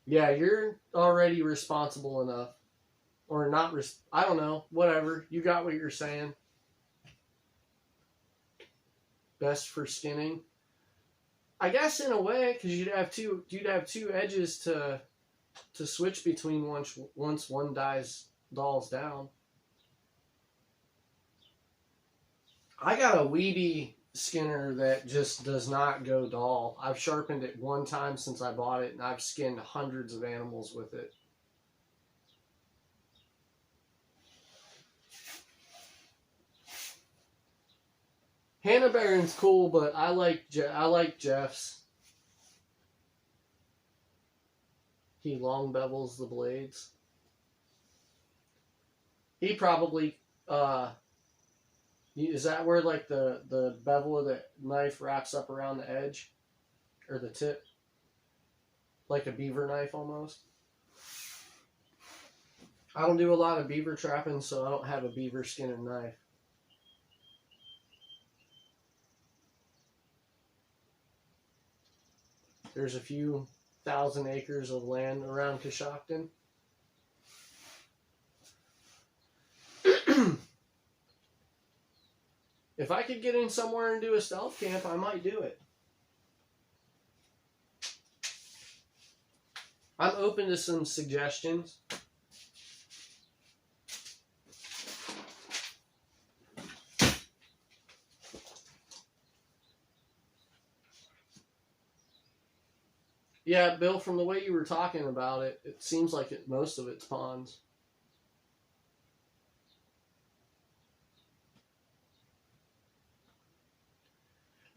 Yeah, you're already responsible enough. Or not, I don't know, whatever. You got what you're saying. Best for skinning. I guess in a way, because you'd have two edges to switch between once one dolls down. I got a Weeby skinner that just does not go dull. I've sharpened it one time since I bought it, and I've skinned hundreds of animals with it. Hannah Barron's cool, but I like Jeff's. He long bevels the blades. He probably is that where like the bevel of the knife wraps up around the edge or the tip, like a beaver knife almost. I don't do a lot of beaver trapping, so I don't have a beaver skinning knife. There's a few thousand acres of land around Coshocton. If I could get in somewhere and do a stealth camp, I might do it. I'm open to some suggestions. Yeah, Bill, from the way you were talking about it, it seems like most of it's ponds.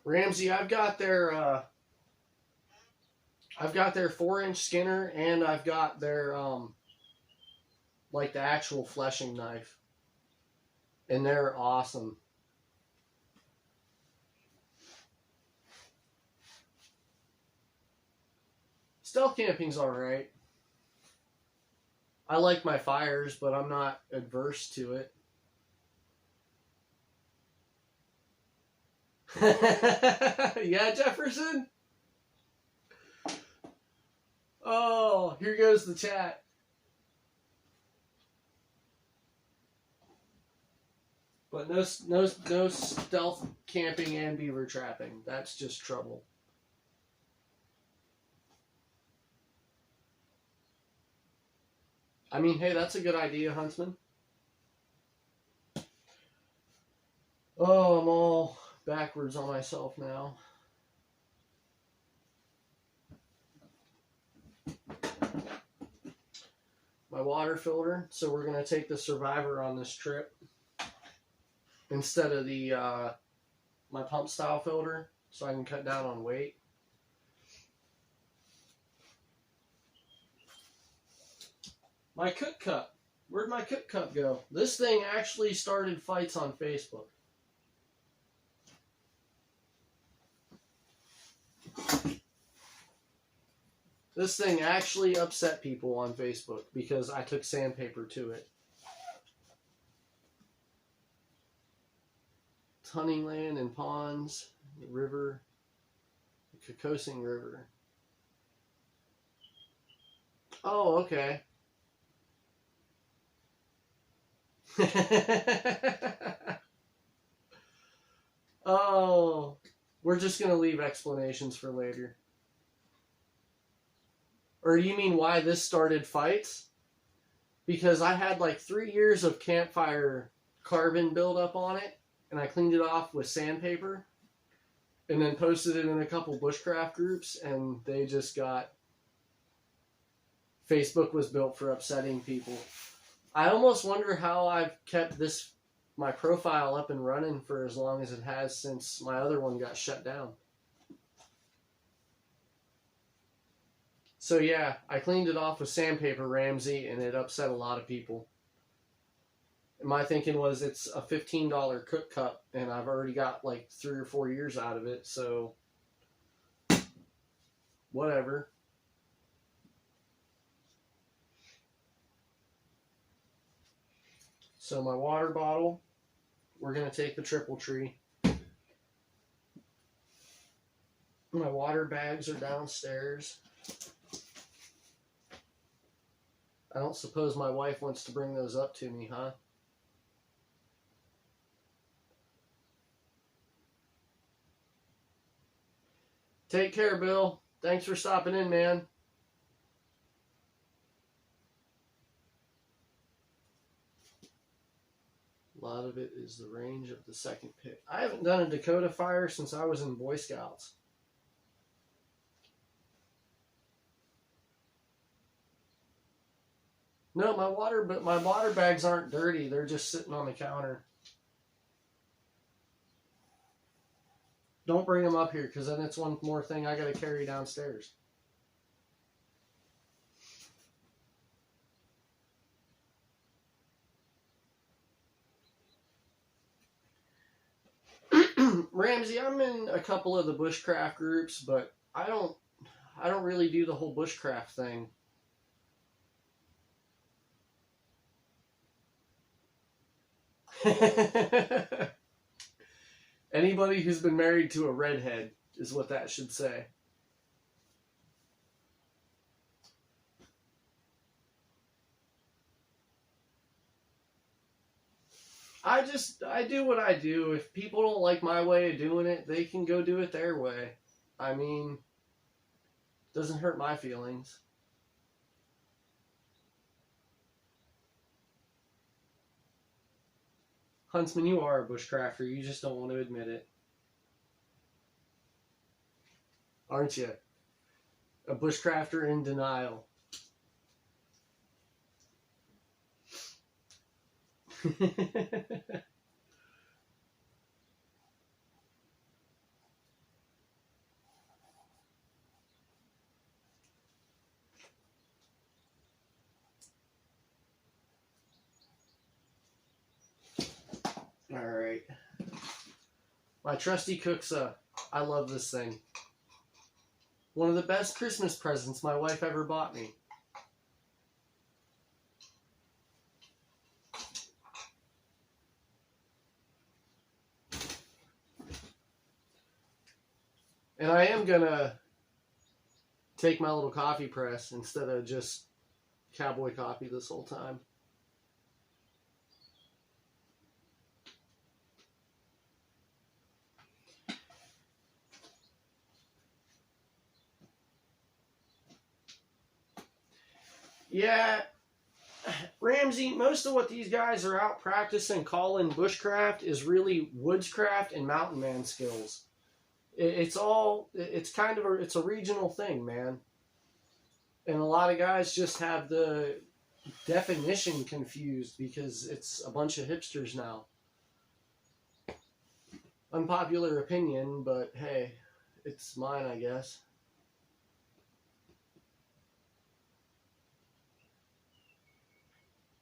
Ramsey, I've got their 4-inch skinner, and I've got their like the actual fleshing knife, and they're awesome. Stealth camping's alright. I like my fires, but I'm not adverse to it. Yeah, Jefferson? Oh, here goes the chat. But no stealth camping and beaver trapping. That's just trouble. I mean, hey, that's a good idea, Huntsman. Oh, I'm all backwards on myself now. My water filter. So we're going to take the Survivor on this trip instead of the my pump style filter, so I can cut down on weight. My cook cup. Where'd my cook cup go? This thing actually started fights on Facebook. This thing actually upset people on Facebook because I took sandpaper to it. hunting land and ponds, the river, the Kokosing River. Oh, okay. Oh, we're just going to leave explanations for later. Or do you mean why this started fights? Because I had like 3 years of campfire carbon buildup on it, and I cleaned it off with sandpaper, and then posted it in a couple bushcraft groups, and they just got... Facebook was built for upsetting people. I almost wonder how I've kept my profile up and running for as long as it has since my other one got shut down. So yeah, I cleaned it off with sandpaper, Ramsey, and it upset a lot of people. And my thinking was it's a $15 cook cup, and I've already got like 3 or 4 years out of it, so whatever. So my water bottle, we're going to take the Triple Tree. My water bags are downstairs. I don't suppose my wife wants to bring those up to me, huh? Take care, Bill. Thanks for stopping in, man. A lot of it is the range of the second pick. I haven't done a Dakota fire since I was in Boy Scouts. No, my water bags aren't dirty. They're just sitting on the counter. Don't bring them up here, because then it's one more thing I got to carry downstairs. Ramsey, I'm in a couple of the bushcraft groups, but I don't really do the whole bushcraft thing. Anybody who's been married to a redhead is what that should say. I do what I do. If people don't like my way of doing it, they can go do it their way. I mean, it doesn't hurt my feelings. Huntsman, you are a bushcrafter. You just don't want to admit it. Aren't you? A bushcrafter in denial. All right. My trusty Cooksa. I love this thing. One of the best Christmas presents my wife ever bought me. And I am gonna take my little coffee press instead of just cowboy coffee this whole time. Yeah, Ramsey, most of what these guys are out practicing calling bushcraft is really woodscraft and mountain man skills. It's a regional thing, man. And a lot of guys just have the definition confused because it's a bunch of hipsters now. Unpopular opinion, but hey, it's mine, I guess.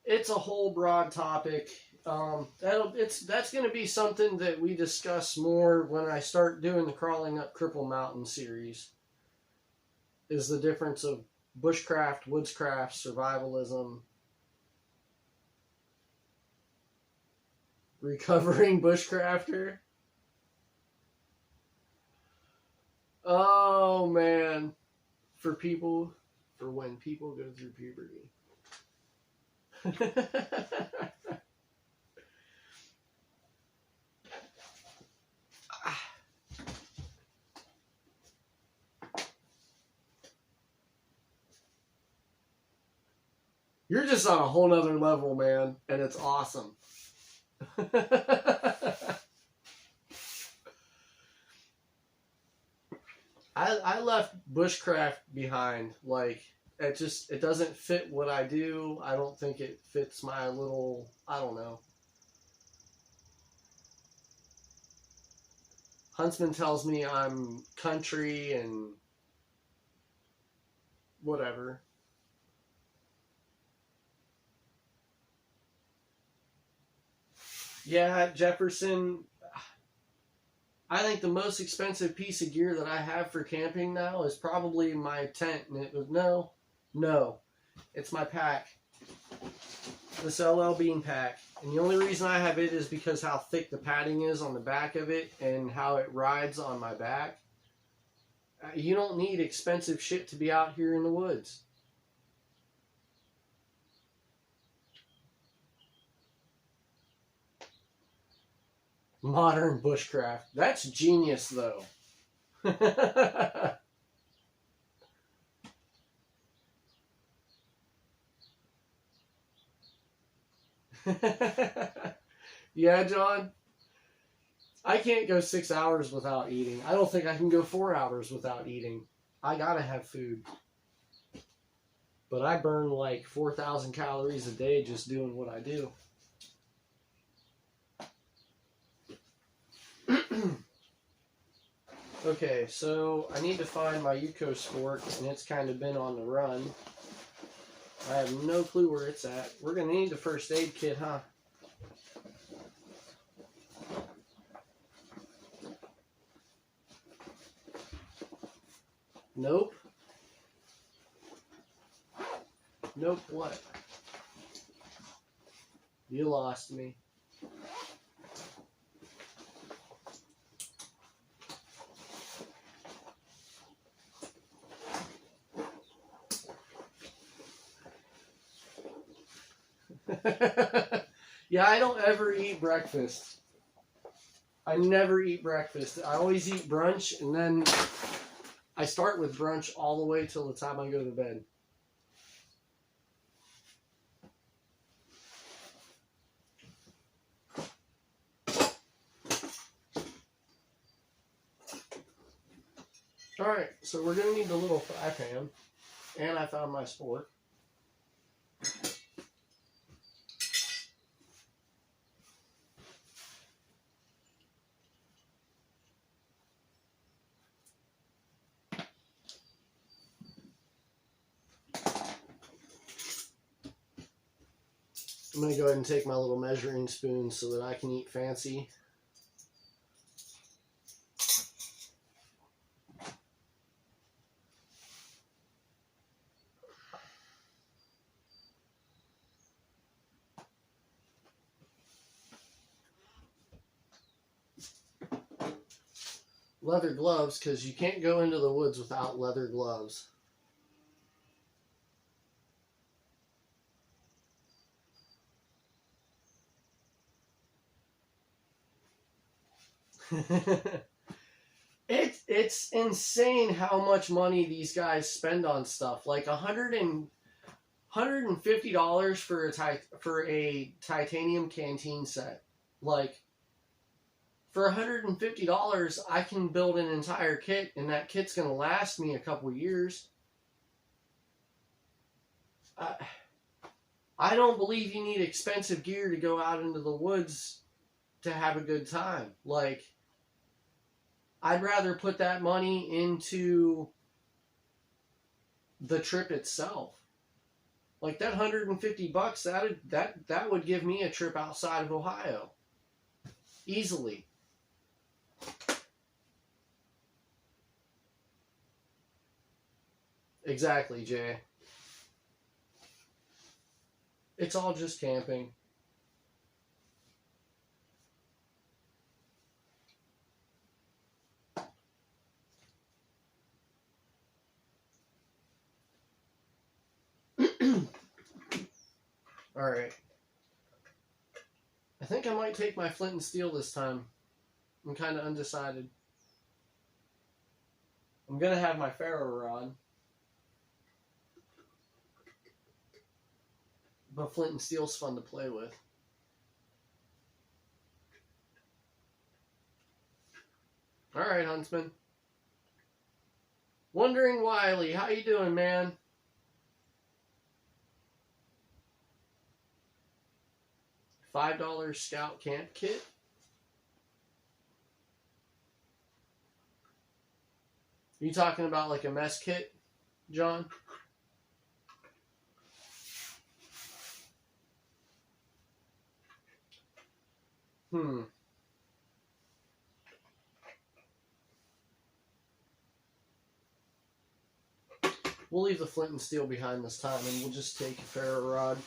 It's a whole broad topic. That's going to be something that we discuss more when I start doing the Crawling Up Cripple Mountain series. Is the difference of bushcraft, woodscraft, survivalism, recovering bushcrafter. Oh man, for when people go through puberty. You're just on a whole nother level, man, and it's awesome. I left bushcraft behind. Like, it doesn't fit what I do. I don't think it fits my little, I don't know. Huntsman tells me I'm country and whatever. Yeah, Jefferson. I think the most expensive piece of gear that I have for camping now is probably my tent. And it was no, it's my pack. This LL Bean pack. And the only reason I have it is because how thick the padding is on the back of it and how it rides on my back. You don't need expensive shit to be out here in the woods. Modern bushcraft. That's genius, though. Yeah, John. I can't go 6 hours without eating. I don't think I can go 4 hours without eating. I gotta have food. But I burn like 4,000 calories a day just doing what I do. Okay, so I need to find my EcoSport, and it's kind of been on the run. I have no clue where it's at. We're going to need the first aid kit, huh? Nope. Nope, what? You lost me. Yeah, I don't ever eat breakfast. I never eat breakfast. I always eat brunch, and then I start with brunch all the way till the time I go to bed. Alright, so we're going to need the little fry pan, and I found my spork. I'm going to go ahead and take my little measuring spoon so that I can eat fancy. Leather gloves, because you can't go into the woods without leather gloves. It's insane how much money these guys spend on stuff. Like $150 for a titanium canteen set. Like, for $150, I can build an entire kit, and that kit's going to last me a couple years. I don't believe you need expensive gear to go out into the woods to have a good time. Like, I'd rather put that money into the trip itself. Like, that $150, that would give me a trip outside of Ohio. Easily. Exactly, Jay. It's all just camping. Alright. I think I might take my flint and steel this time. I'm kind of undecided. I'm going to have my ferro rod. But flint and steel's fun to play with. Alright, Huntsman. Wondering Wiley, how you doing, man? $5 Scout Camp Kit. Are you talking about like a mess kit, John? We'll leave the flint and steel behind this time, and we'll just take a ferro rod.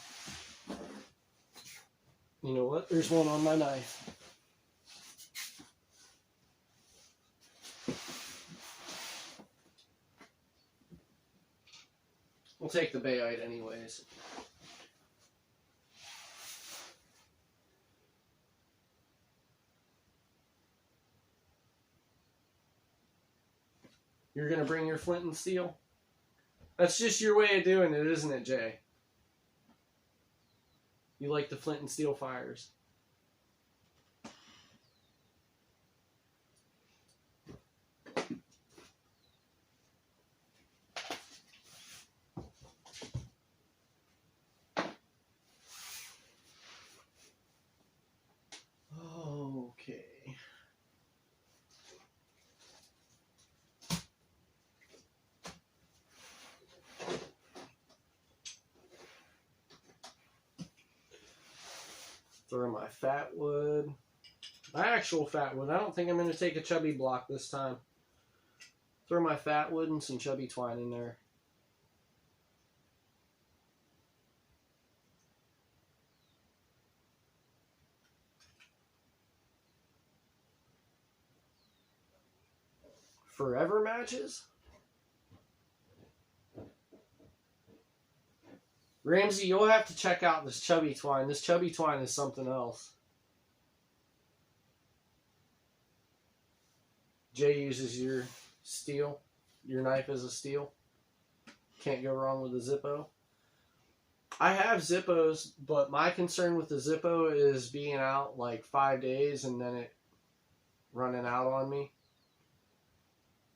You know what? There's one on my knife. We'll take the bayite anyways. You're going to bring your flint and steel? That's just your way of doing it, isn't it, Jay? You like the flint and steel fires. Okay. Throw my fat wood. My actual fat wood. I don't think I'm going to take a chubby block this time. Throw my fat wood and some chubby twine in there. Forever matches? Ramsey, you'll have to check out this chubby twine. This chubby twine is something else. Jay uses your steel. Your knife is a steel. Can't go wrong with a Zippo. I have Zippos, but my concern with the Zippo is being out like 5 days and then it running out on me.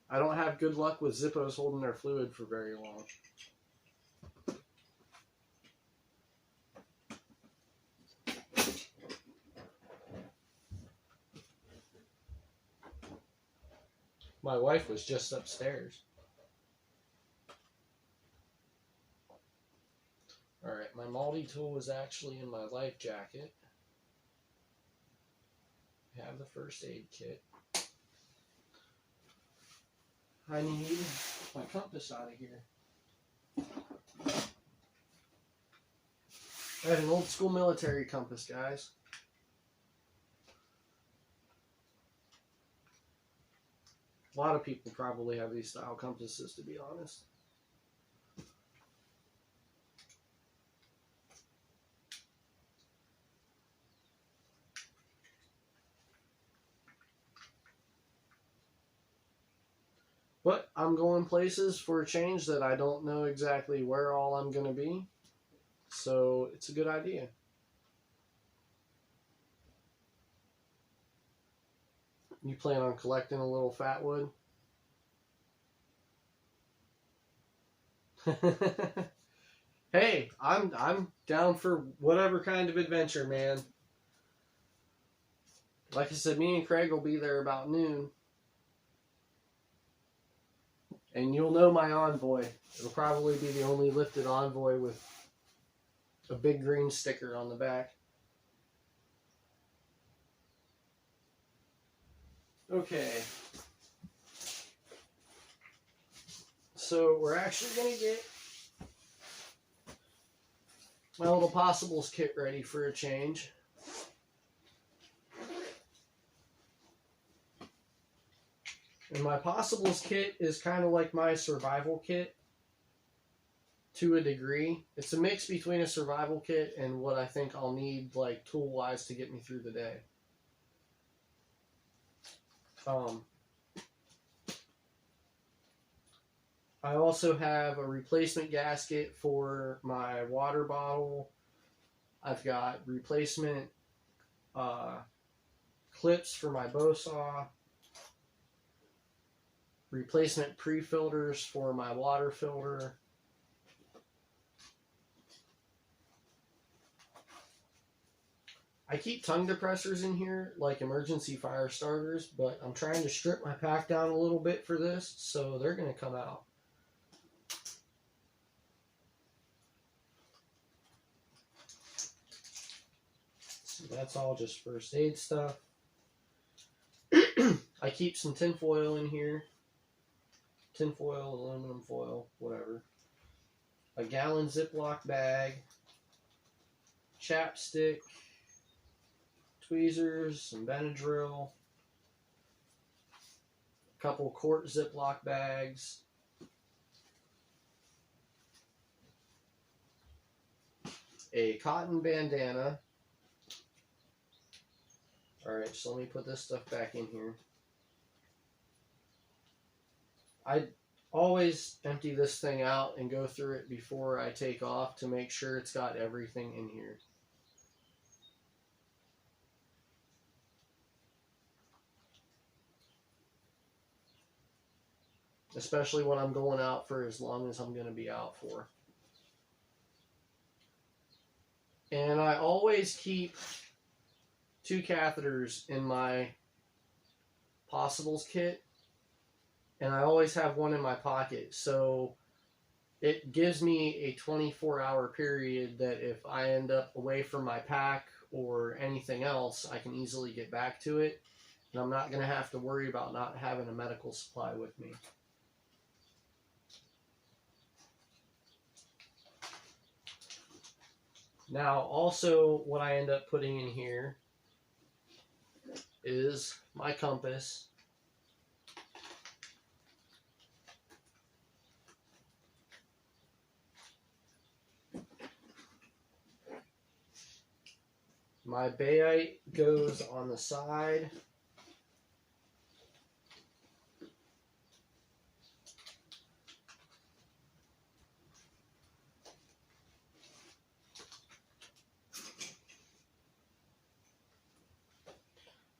I don't have good luck with Zippos holding their fluid for very long. My wife was just upstairs. Alright, my multi-tool is actually in my life jacket. I have the first aid kit. I need my compass out of here. I had an old school military compass, guys. A lot of people probably have these style compasses, to be honest. But I'm going places for a change that I don't know exactly where all I'm going to be. So it's a good idea. You plan on collecting a little fat wood? Hey, I'm down for whatever kind of adventure, man. Like I said, me and Craig will be there about noon. And you'll know my Envoy. It'll probably be the only lifted Envoy with a big green sticker on the back. Okay. So we're actually going to get my little Possibles kit ready for a change. And my Possibles kit is kind of like my survival kit. to a degree. It's a mix between a survival kit and what I think I'll need, like, tool-wise to get me through the day. I also have a replacement gasket for my water bottle. I've got replacement clips for my bow saw. Replacement pre-filters for my water filter. I keep tongue depressors in here, like emergency fire starters, but I'm trying to strip my pack down a little bit for this, so they're going to come out. So that's all just first aid stuff. I keep some tin foil in here. Tin foil, aluminum foil, whatever. A gallon Ziploc bag. Chapstick. Tweezers, some Benadryl, a couple quart Ziploc bags, a cotton bandana. Alright, so let me put this stuff back in here. I always empty this thing out and go through it before I take off to make sure it's got everything in here. Especially when I'm going out for as long as I'm going to be out for. And I always keep 2 catheters in my Possibles kit. And I always have one in my pocket. So it gives me a 24-hour period that if I end up away from my pack or anything else, I can easily get back to it. And I'm not going to have to worry about not having a medical supply with me. Now, also, what I end up putting in here is my compass. My bayite goes on the side.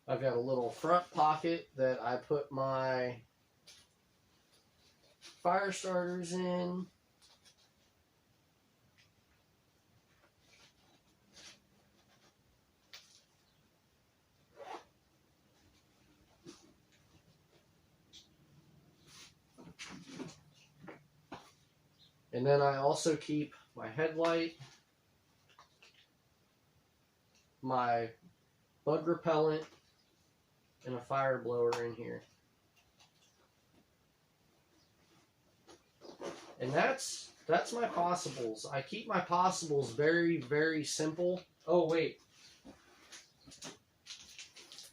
I've got a little front pocket that I put my fire starters in. And then I also keep my headlight, my bug repellent, and a fire blower in here. And that's my Possibles. I keep my Possibles very, very simple. Oh, wait.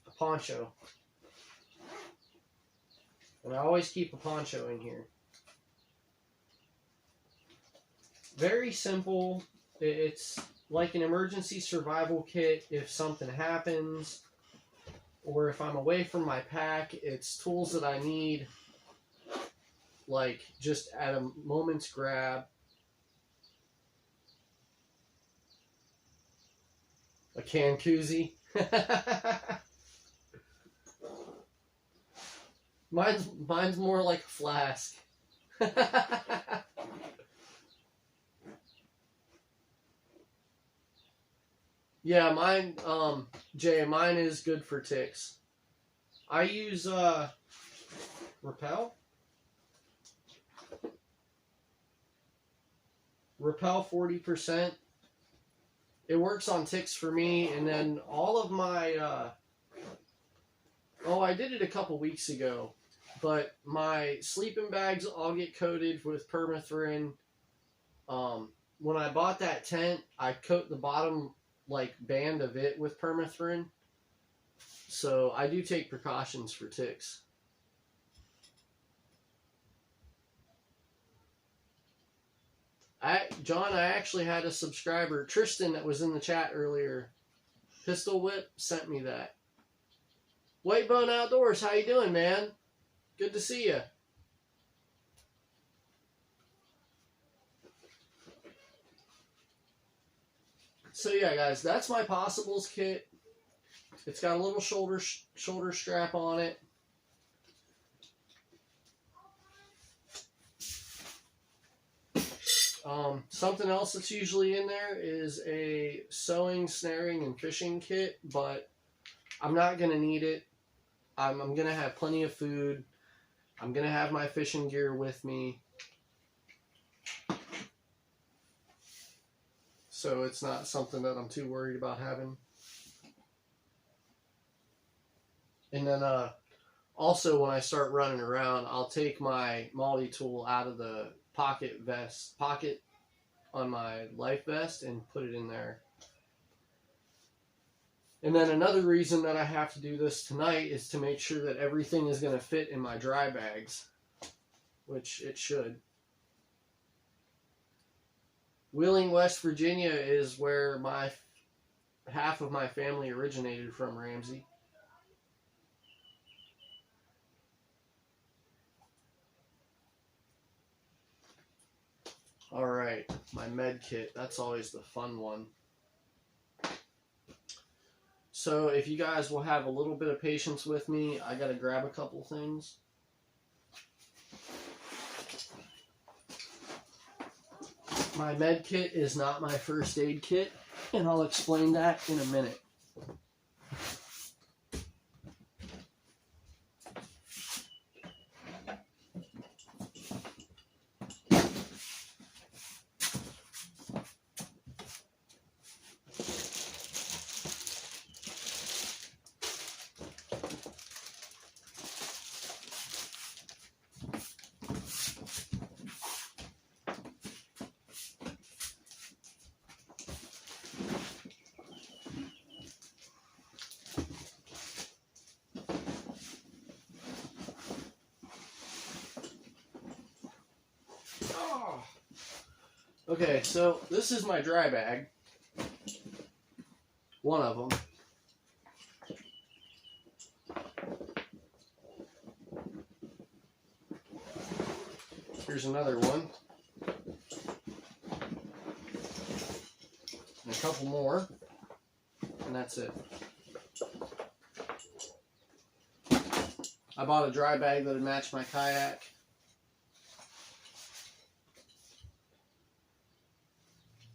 A poncho. And I always keep a poncho in here. Very simple. It's like an emergency survival kit if something happens. Or if I'm away from my pack, it's tools that I need, like, just at a moment's grab. A can koozie. Mine's more like a flask. Yeah, mine, Jay, mine is good for ticks. I use, Repel. Repel 40%. It works on ticks for me, and then all of my, I did it a couple weeks ago, but my sleeping bags all get coated with permethrin. When I bought that tent, I coat the bottom band of it with permethrin. So I do take precautions for ticks. John, I actually had a subscriber, Tristan, that was in the chat earlier. Pistol Whip sent me that. White Bone Outdoors, how you doing, man? Good to see you. So yeah, guys, that's my Possibles kit. It's got a little shoulder strap on it. Something else that's usually in there is a sewing, snaring, and fishing kit, but I'm not going to need it. I'm going to have plenty of food. I'm going to have my fishing gear with me. So it's not something that I'm too worried about having. And then also when I start running around, I'll take my multi-tool out of the pocket on my life vest and put it in there. And then another reason that I have to do this tonight is to make sure that everything is going to fit in my dry bags, which it should. Wheeling, West Virginia is where half of my family originated from, Ramsey. Alright, my med kit. That's always the fun one. So if you guys will have a little bit of patience with me, I gotta grab a couple things. My med kit is not my first aid kit, and I'll explain that in a minute. Okay, so this is my dry bag. One of them. Here's another one. And a couple more. And that's it. I bought a dry bag that would match my kayak.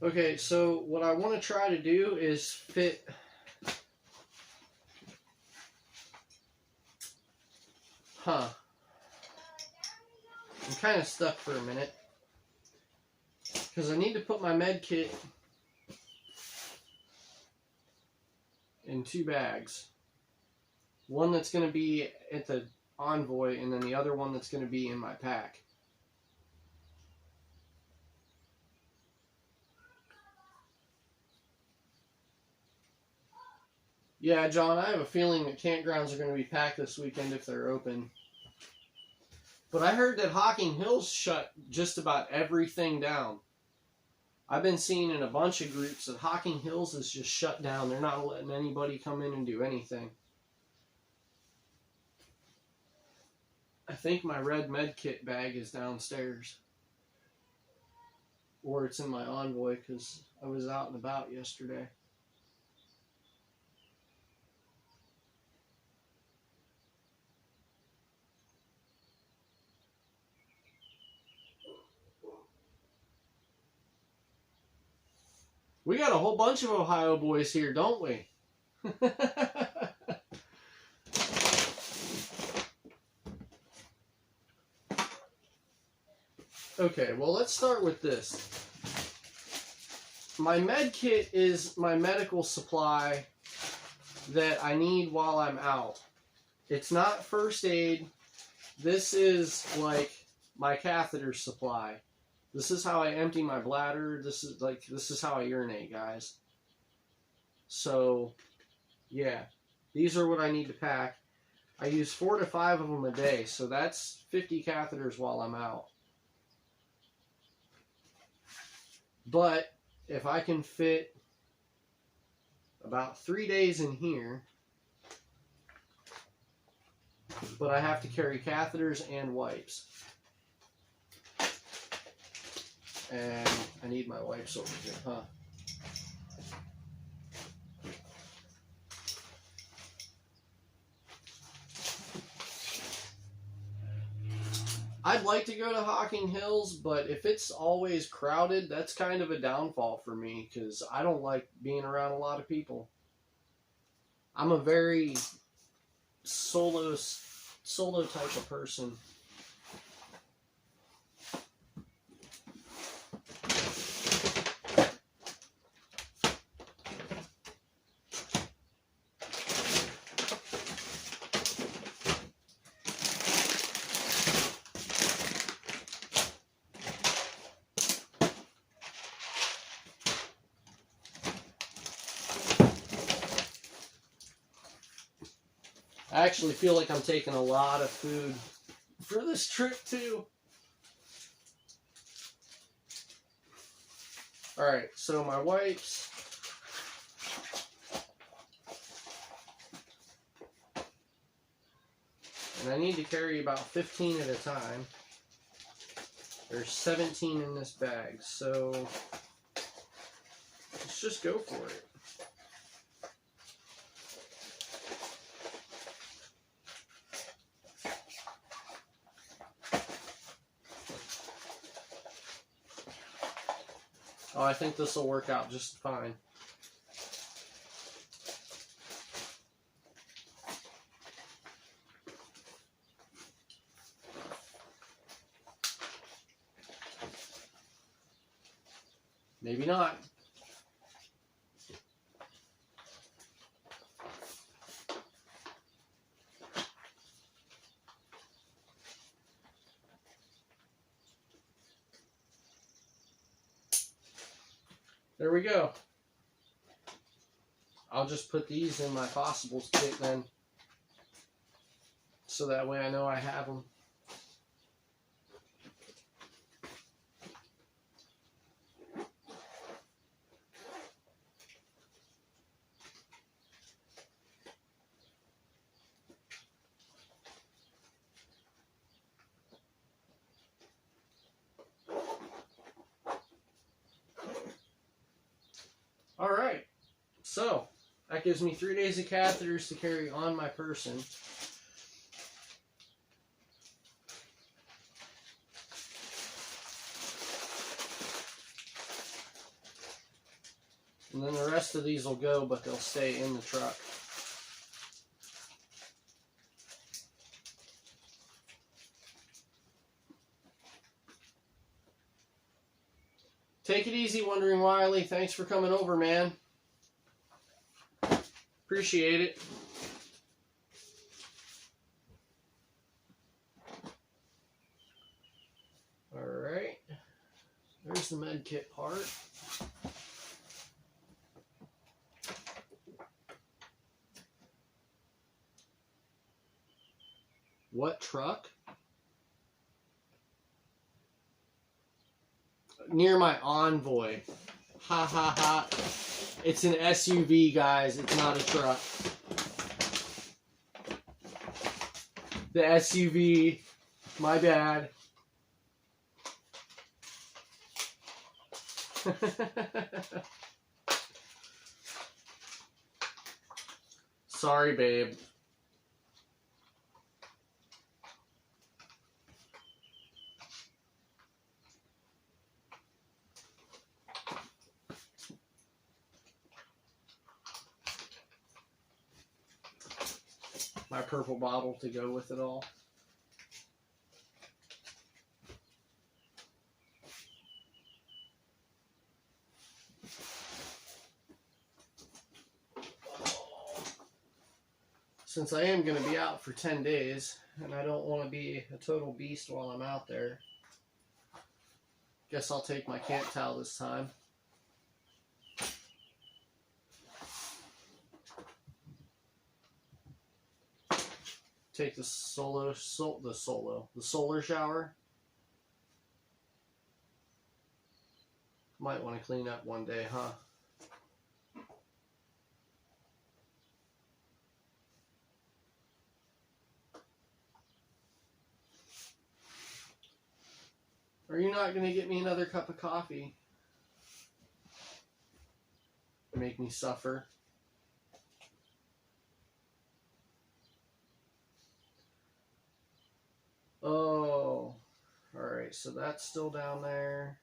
Okay, so what I want to try to do is fit I'm kind of stuck for a minute because I need to put my med kit in 2 bags. One that's going to be at the Envoy and then the other one that's going to be in my pack. Yeah, John, I have a feeling that campgrounds are going to be packed this weekend if they're open. But I heard that Hocking Hills shut just about everything down. I've been seeing in a bunch of groups that Hocking Hills is just shut down. They're not letting anybody come in and do anything. I think my red med kit bag is downstairs. Or it's in my Envoy because I was out and about yesterday. We got a whole bunch of Ohio boys here, don't we? Okay, well, let's start with this. My med kit is my medical supply that I need while I'm out. It's not first aid. This is like my catheter supply. This is how I empty my bladder. This is how I urinate, guys. So, yeah. These are what I need to pack. I use 4 to 5 of them a day, so that's 50 catheters while I'm out. But if I can fit about 3 days in here, but I have to carry catheters and wipes. And I need my wipes over here, huh? I'd like to go to Hocking Hills, but if it's always crowded, that's kind of a downfall for me because I don't like being around a lot of people. I'm a very solo type of person. I actually feel like I'm taking a lot of food for this trip too. Alright, so my wipes. And I need to carry about 15 at a time. There's 17 in this bag, so let's just go for it. Oh, I think this will work out just fine. Maybe not. There we go. I'll just put these in my possibles kit then, so that way I know I have them. Alright, so that gives me 3 days of catheters to carry on my person. And then the rest of these will go, but they'll stay in the truck. Take it easy, Wondering Wiley. Thanks for coming over, man. Appreciate it. Alright. There's the med kit part. What truck? Near my Envoy. Ha ha ha. It's an SUV, guys. It's not a truck. The SUV. My bad. Sorry, babe. My purple bottle to go with it all. Since I am going to be out for 10 days, and I don't want to be a total beast while I'm out there, guess I'll take my camp towel this time. Take the solar shower. Might want to clean up one day, huh? Are you not going to get me another cup of coffee? Make me suffer. Oh, alright, so that's still down there.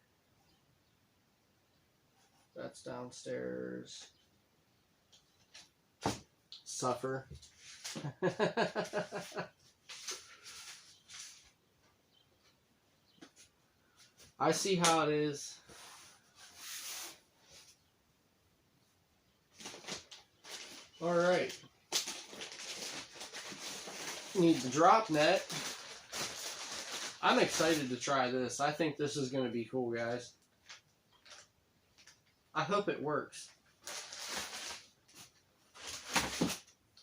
That's downstairs. Suffer. I see how it is. Alright. Need the drop net. I'm excited to try this. I think this is going to be cool, guys. I hope it works.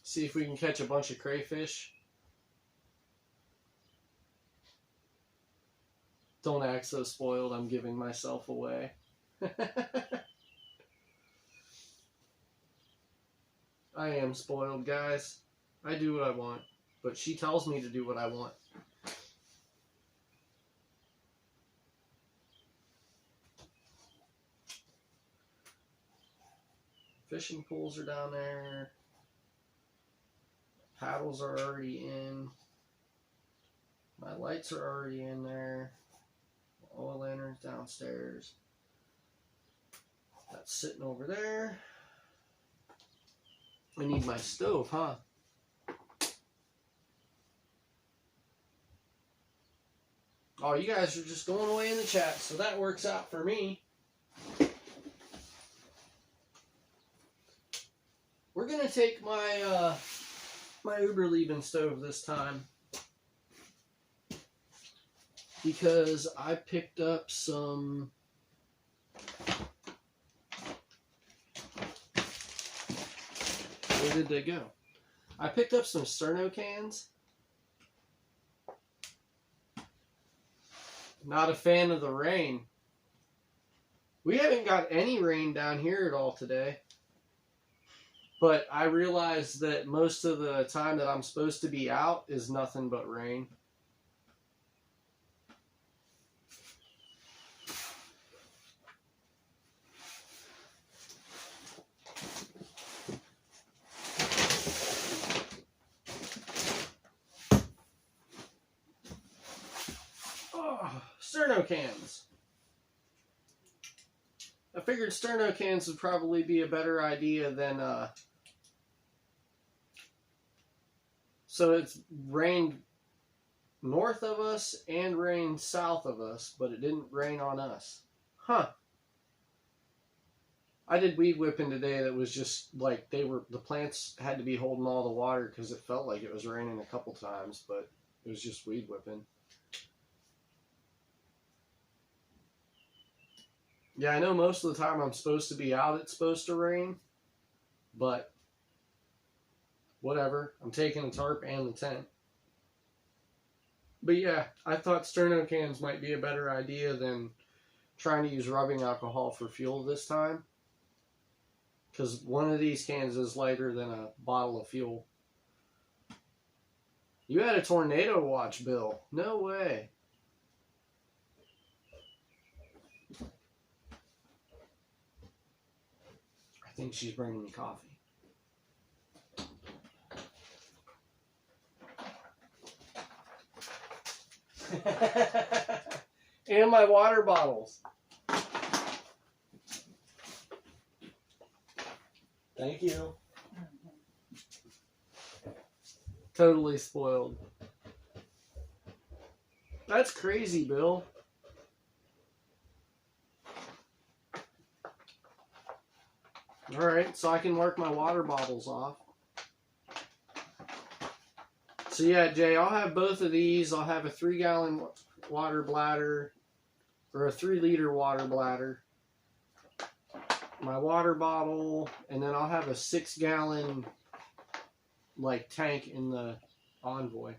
See if we can catch a bunch of crayfish. Don't act so spoiled. I'm giving myself away. I am spoiled, guys. I do what I want. But she tells me to do what I want. Fishing poles are down there. Paddles are already in. My lights are already in there. Oil lantern's downstairs. That's sitting over there. I need my stove, huh? Oh, you guys are just going away in the chat, so that works out for me. We're gonna take my my Uberleben stove this time because I picked up some where did they go? I picked up some Sterno cans. Not a fan of the rain. We haven't got any rain down here at all today. But I realize that most of the time that I'm supposed to be out is nothing but rain. Oh, Sterno cans. I figured Sterno cans would probably be a better idea than so it's rained north of us and rained south of us, but it didn't rain on us. Huh. I did weed whipping today that was just like the plants had to be holding all the water because it felt like it was raining a couple times, but it was just weed whipping. Yeah, I know most of the time I'm supposed to be out, it's supposed to rain, but whatever. I'm taking the tarp and the tent. But yeah, I thought Sterno cans might be a better idea than trying to use rubbing alcohol for fuel this time. Because one of these cans is lighter than a bottle of fuel. You had a tornado watch, Bill. No way. I think she's bringing me coffee. And my water bottles. Thank you. Totally spoiled. That's crazy, Bill. Alright, so I can mark my water bottles off. So yeah, Jay, I'll have both of these. I'll have a 3-gallon water bladder, or a 3-liter water bladder, my water bottle, and then I'll have a 6-gallon like tank in the Envoy.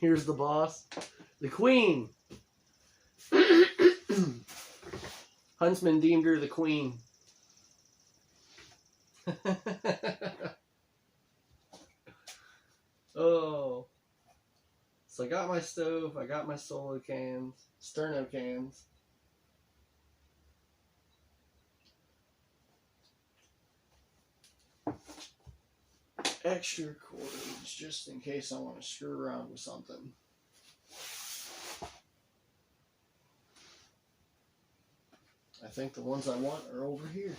Here's the boss. The queen. Huntsman deemed her the queen. Oh. So I got my stove, I got my solo cans, sterno cans. Extra cords just in case I want to screw around with something. I think the ones I want are over here.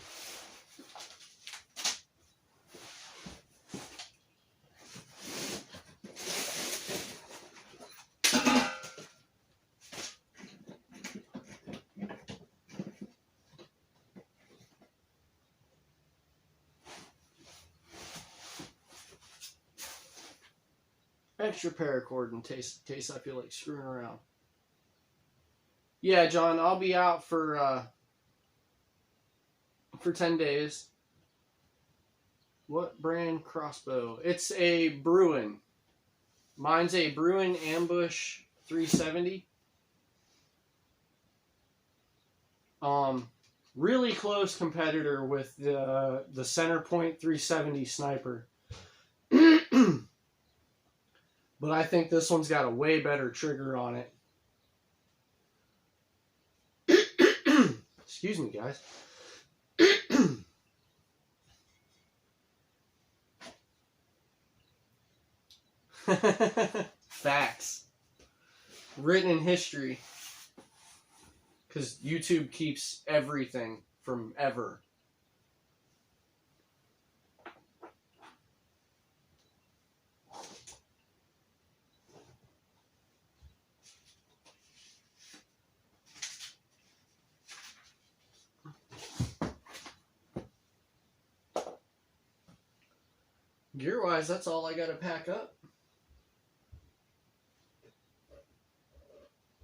Extra paracord in case I feel like screwing around. Yeah, John, I'll be out for 10 days. What brand crossbow? It's a Bruin. Mine's a Bruin Ambush 370. Really close competitor with the Centerpoint 370 sniper. But I think this one's got a way better trigger on it. Excuse me, guys. Facts. Written in history. Because YouTube keeps everything from ever. Gear-wise, that's all I gotta pack up.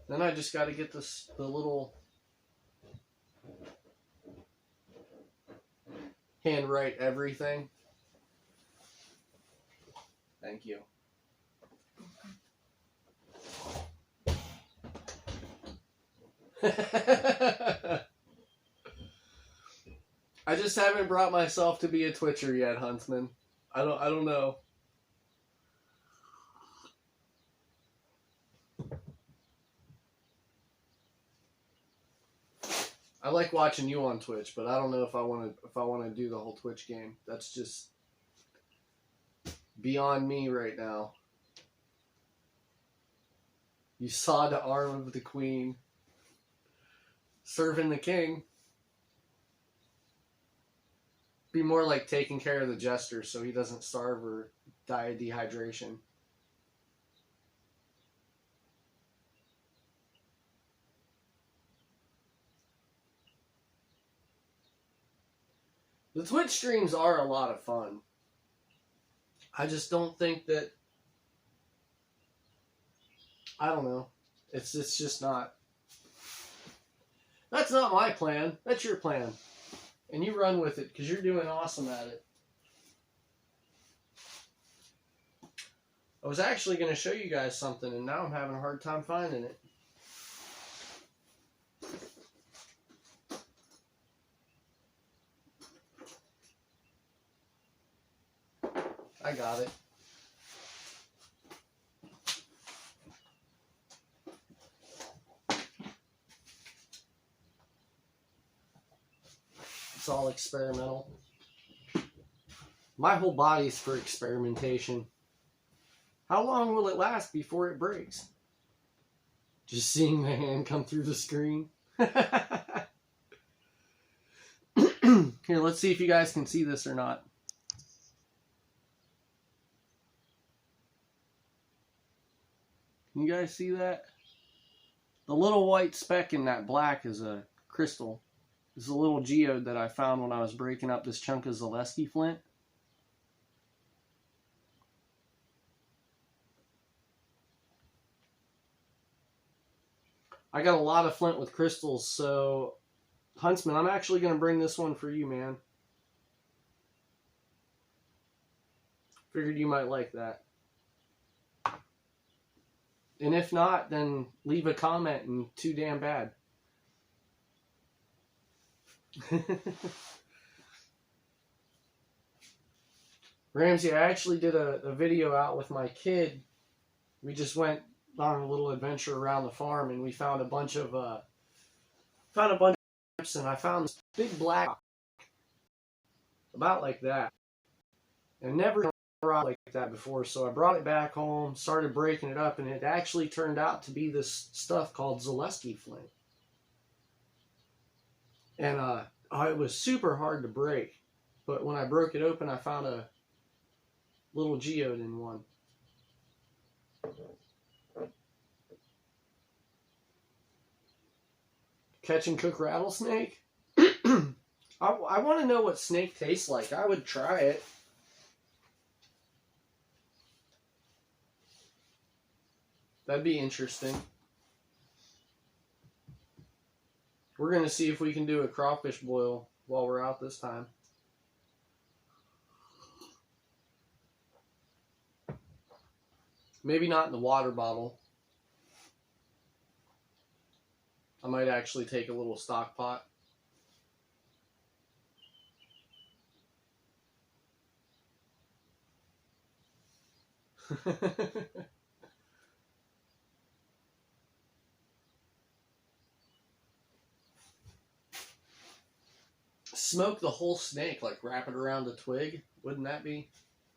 Then I just gotta get the little handwrite everything. Thank you. I just haven't brought myself to be a Twitcher yet, Huntsman. I don't know. I like watching you on Twitch, but I don't know if I want to do the whole Twitch game. That's just beyond me right now. You saw the arm of the queen serving the king. Be more like taking care of the jester so he doesn't starve or die of dehydration. The Twitch streams are a lot of fun. I just don't think that... I don't know. It's just not... That's not my plan. That's your plan. And you run with it, because you're doing awesome at it. I was actually going to show you guys something, and now I'm having a hard time finding it. I got it. It's all experimental. My whole body's for experimentation. How long will it last before it breaks? Just seeing the hand come through the screen. Here, let's see if you guys can see this or not. Can you guys see that? The little white speck in that black is a crystal. This is a little geode that I found when I was breaking up this chunk of Zaleski flint. I got a lot of flint with crystals, so Huntsman, I'm actually going to bring this one for you, man. Figured you might like that. And if not, then leave a comment and too damn bad. Ramsey, I actually did a video out with my kid. We just went on a little adventure around the farm, and we found a bunch of ships, and I found this big black about like that, and never seen a rock like that before. So I brought it back home, started breaking it up, and it actually turned out to be this stuff called Zaleski flint. And it was super hard to break, but when I broke it open, I found a little geode in one. Catch and cook rattlesnake? I want to know what snake tastes like. I would try it. That'd be interesting. We're going to see if we can do a crawfish boil while we're out this time. Maybe not in the water bottle. I might actually take a little stock pot. Smoke the whole snake, like wrap it around a twig. Wouldn't that be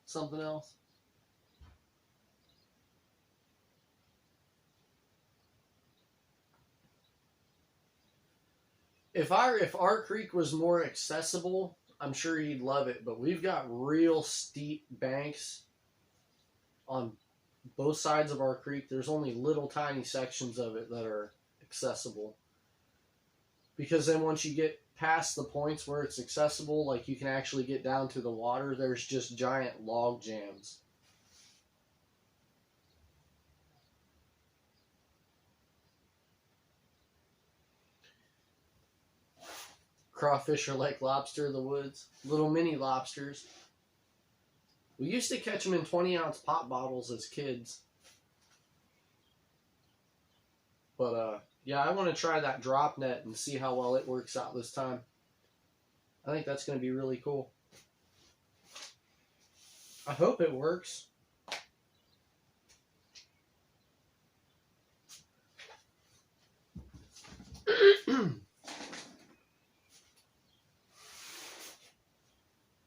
something else? If our creek was more accessible, I'm sure he'd love it, but we've got real steep banks on both sides of our creek. There's only little tiny sections of it that are accessible. Because then once you get past the points where it's accessible, like you can actually get down to the water, there's just giant log jams. Crawfish are like lobster of the woods. Little mini lobsters. We used to catch them in 20-ounce pop bottles as kids. But, yeah, I want to try that drop net and see how well it works out this time. I think that's going to be really cool. I hope it works.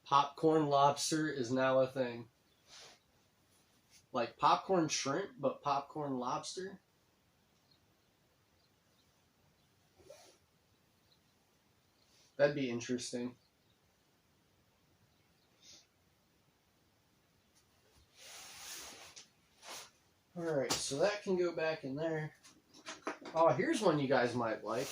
Popcorn lobster is now a thing. Like popcorn shrimp, but popcorn lobster? That'd be interesting. Alright, so that can go back in there. Oh, here's one you guys might like.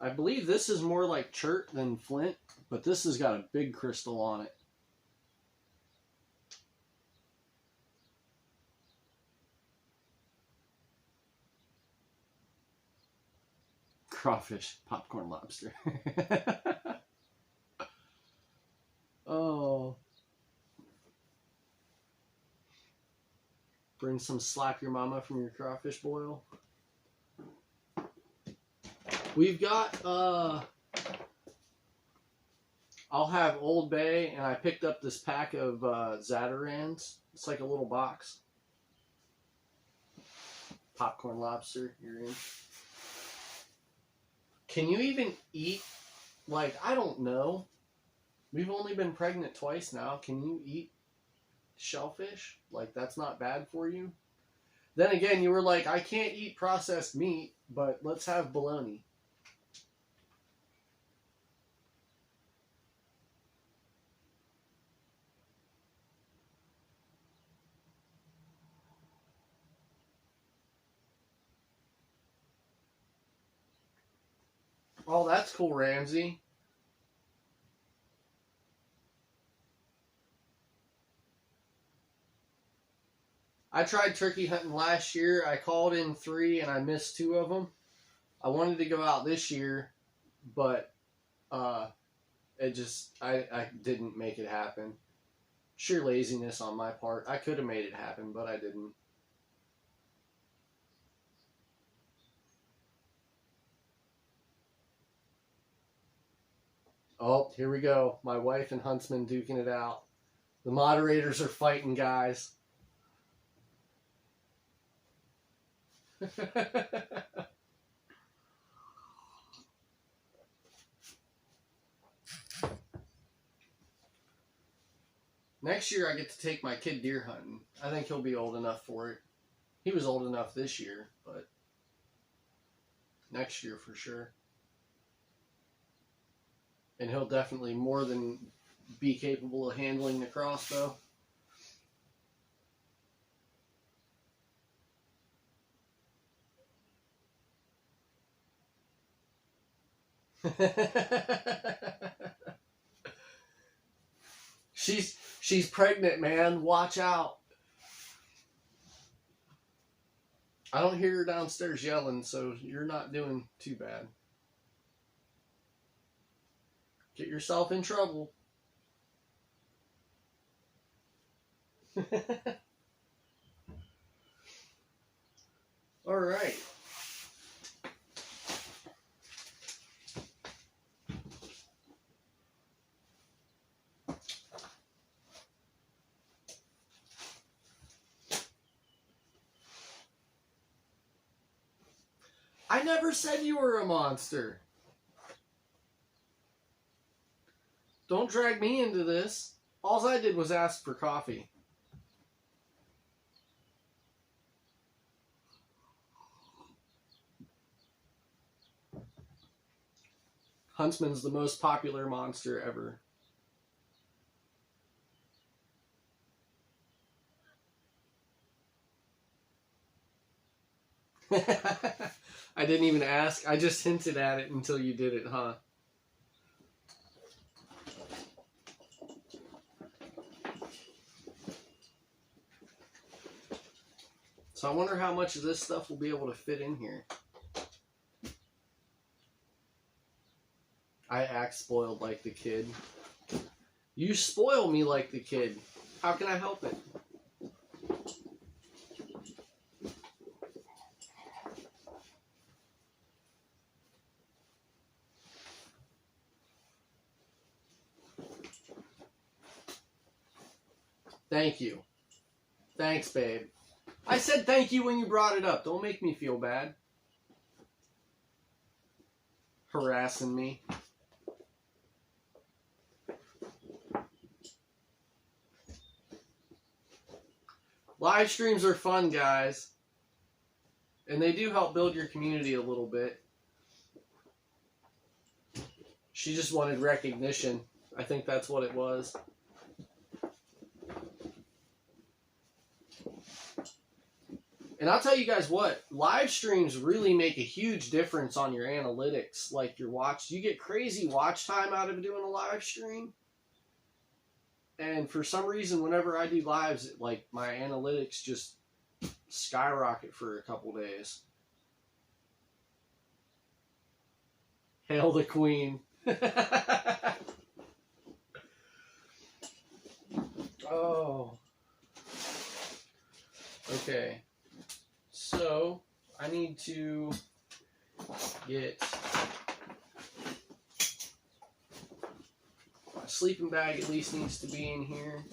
I believe this is more like chert than flint, but this has got a big crystal on it. Crawfish, popcorn lobster. Oh. Bring some slap your mama from your crawfish boil. We've got, I'll have Old Bay, and I picked up this pack of Zatarain's. It's like a little box. Popcorn lobster, you're in. Can you even eat, like, I don't know. We've only been pregnant twice now. Can you eat shellfish? Like, that's not bad for you? Then again, you were like, I can't eat processed meat, but let's have bologna. Oh, that's cool, Ramsey. I tried turkey hunting last year. I called in 3 and I missed 2 of them. I wanted to go out this year, but it just, I didn't make it happen. Sheer laziness on my part. I could have made it happen, but I didn't. Oh, here we go. My wife and Huntsman duking it out. The moderators are fighting, guys. Next year I get to take my kid deer hunting. I think he'll be old enough for it. He was old enough this year, but next year for sure. And he'll definitely more than be capable of handling the crossbow. She's pregnant, man. Watch out. I don't hear her downstairs yelling, so you're not doing too bad. Get yourself in trouble. All right. I never said you were a monster. Don't drag me into this. All I did was ask for coffee. Huntsman's the most popular monster ever. I didn't even ask. I just hinted at it until you did it, huh? So I wonder how much of this stuff will be able to fit in here. I act spoiled like the kid. You spoil me like the kid. How can I help it? Thank you. Thanks, babe. I said thank you when you brought it up. Don't make me feel bad. Harassing me. Live streams are fun, guys. And they do help build your community a little bit. She just wanted recognition. I think that's what it was. And I'll tell you guys what, live streams really make a huge difference on your analytics. Like your watch, you get crazy watch time out of doing a live stream. And for some reason, whenever I do lives, like my analytics just skyrocket for a couple days. Hail the Queen. Oh. Okay. So, I need to get my sleeping bag at least needs to be in here.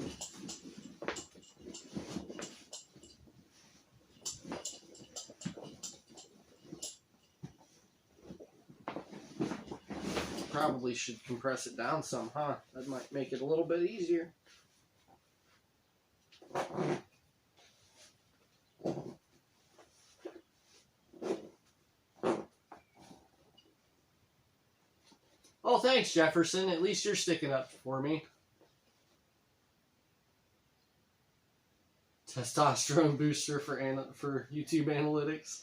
Probably should compress it down some, huh? That might make it a little bit easier. Oh, thanks, Jefferson. At least you're sticking up for me. Testosterone booster for YouTube analytics.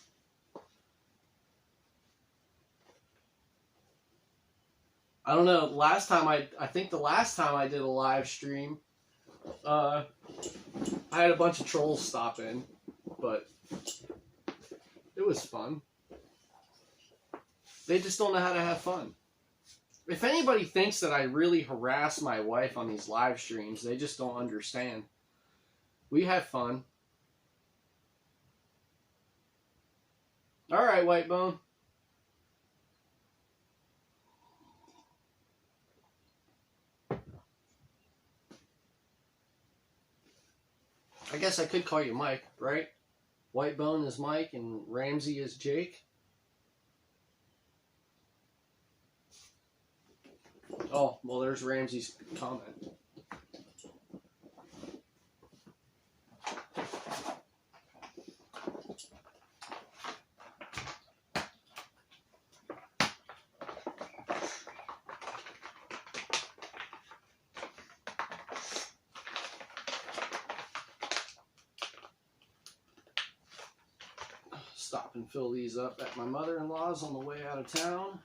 I don't know. I think the last time I did a live stream, I had a bunch of trolls stop in, but it was fun. They just don't know how to have fun. If anybody thinks that I really harass my wife on these live streams, they just don't understand. We have fun. All right, Whitebone. I guess I could call you Mike, right? Whitebone is Mike and Ramsey is Jake. Oh, well, there's Ramsey's comment. Stop and fill these up at my mother-in-law's on the way out of town.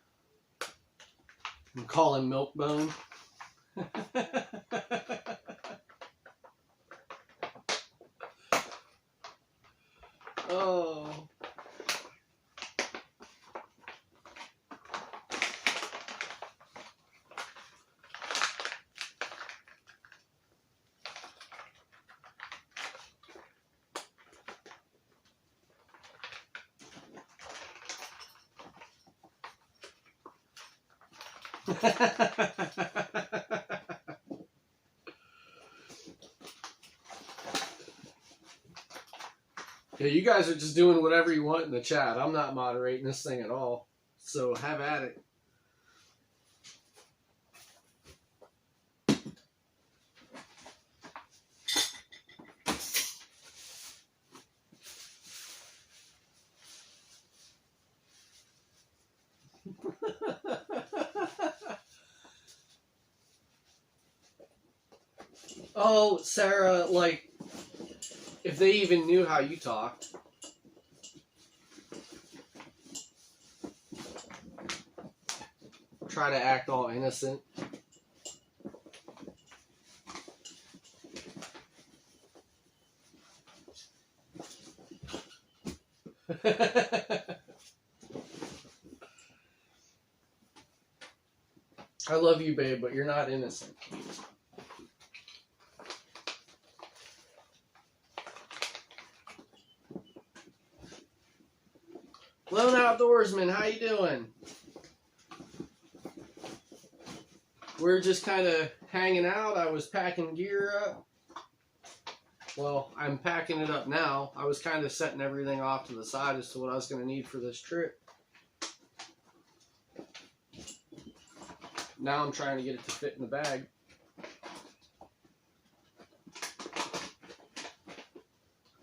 I'm calling Milkbone. Oh. Yeah, you guys are just doing whatever you want in the chat. I'm not moderating this thing at all. So have at it. Oh, Sarah, like, if they even knew how you talked. Try to act all innocent. I love you, babe, but you're not innocent. Lone Outdoorsman, how you doing? We're just kind of hanging out. I was packing gear up. Well, I'm packing it up now. I was kind of setting everything off to the side as to what I was going to need for this trip. Now I'm trying to get it to fit in the bag.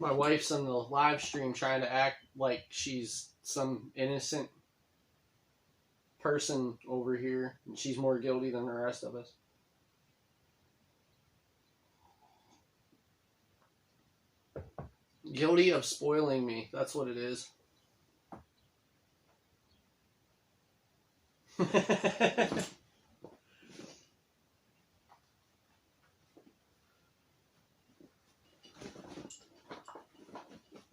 My wife's on the live stream trying to act like she's some innocent person over here, and she's more guilty than the rest of us. Guilty of spoiling me. That's what it is.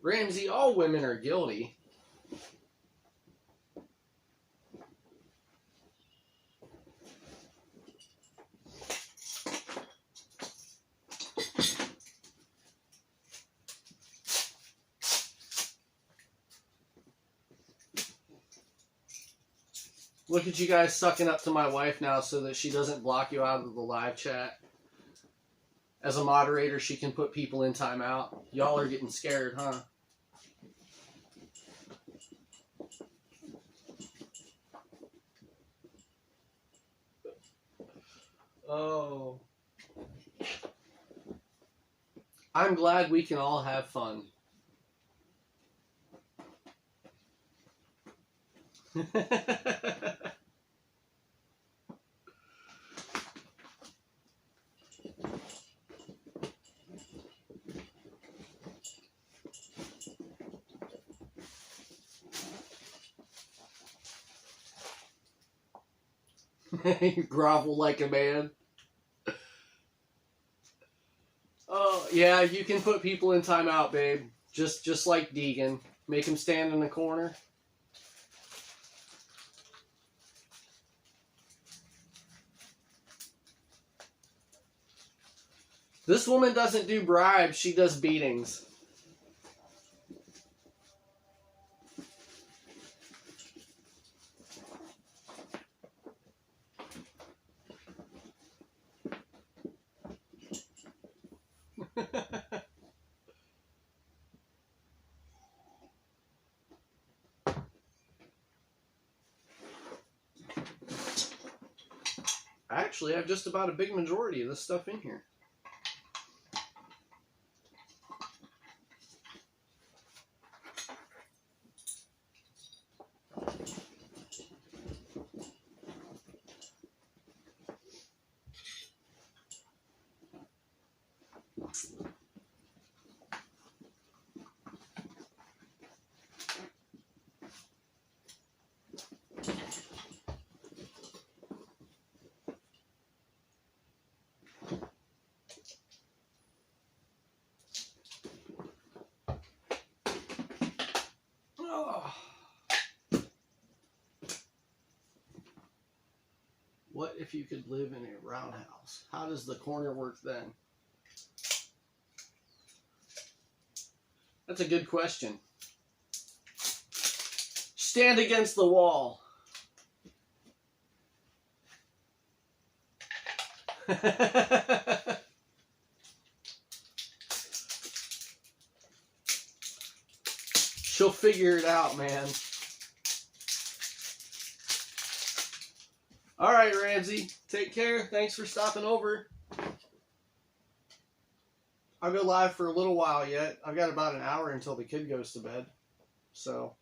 Ramsey, all women are guilty. Look at you guys sucking up to my wife now so that she doesn't block you out of the live chat. As a moderator, she can put people in timeout. Y'all are getting scared, huh? Oh. I'm glad we can all have fun. Grovel like a man. Oh, yeah, you can put people in timeout, babe. Just like Deegan. Make him stand in the corner. This woman doesn't do bribes, she does beatings. Actually, I have just about a big majority of this stuff in here. What if you could live in a roundhouse? How does the corner work then? That's a good question. Stand against the wall. She'll figure it out, man. All right, Ramsey. Take care. Thanks for stopping over. I'll go live for a little while yet. I've got about an hour until the kid goes to bed. So.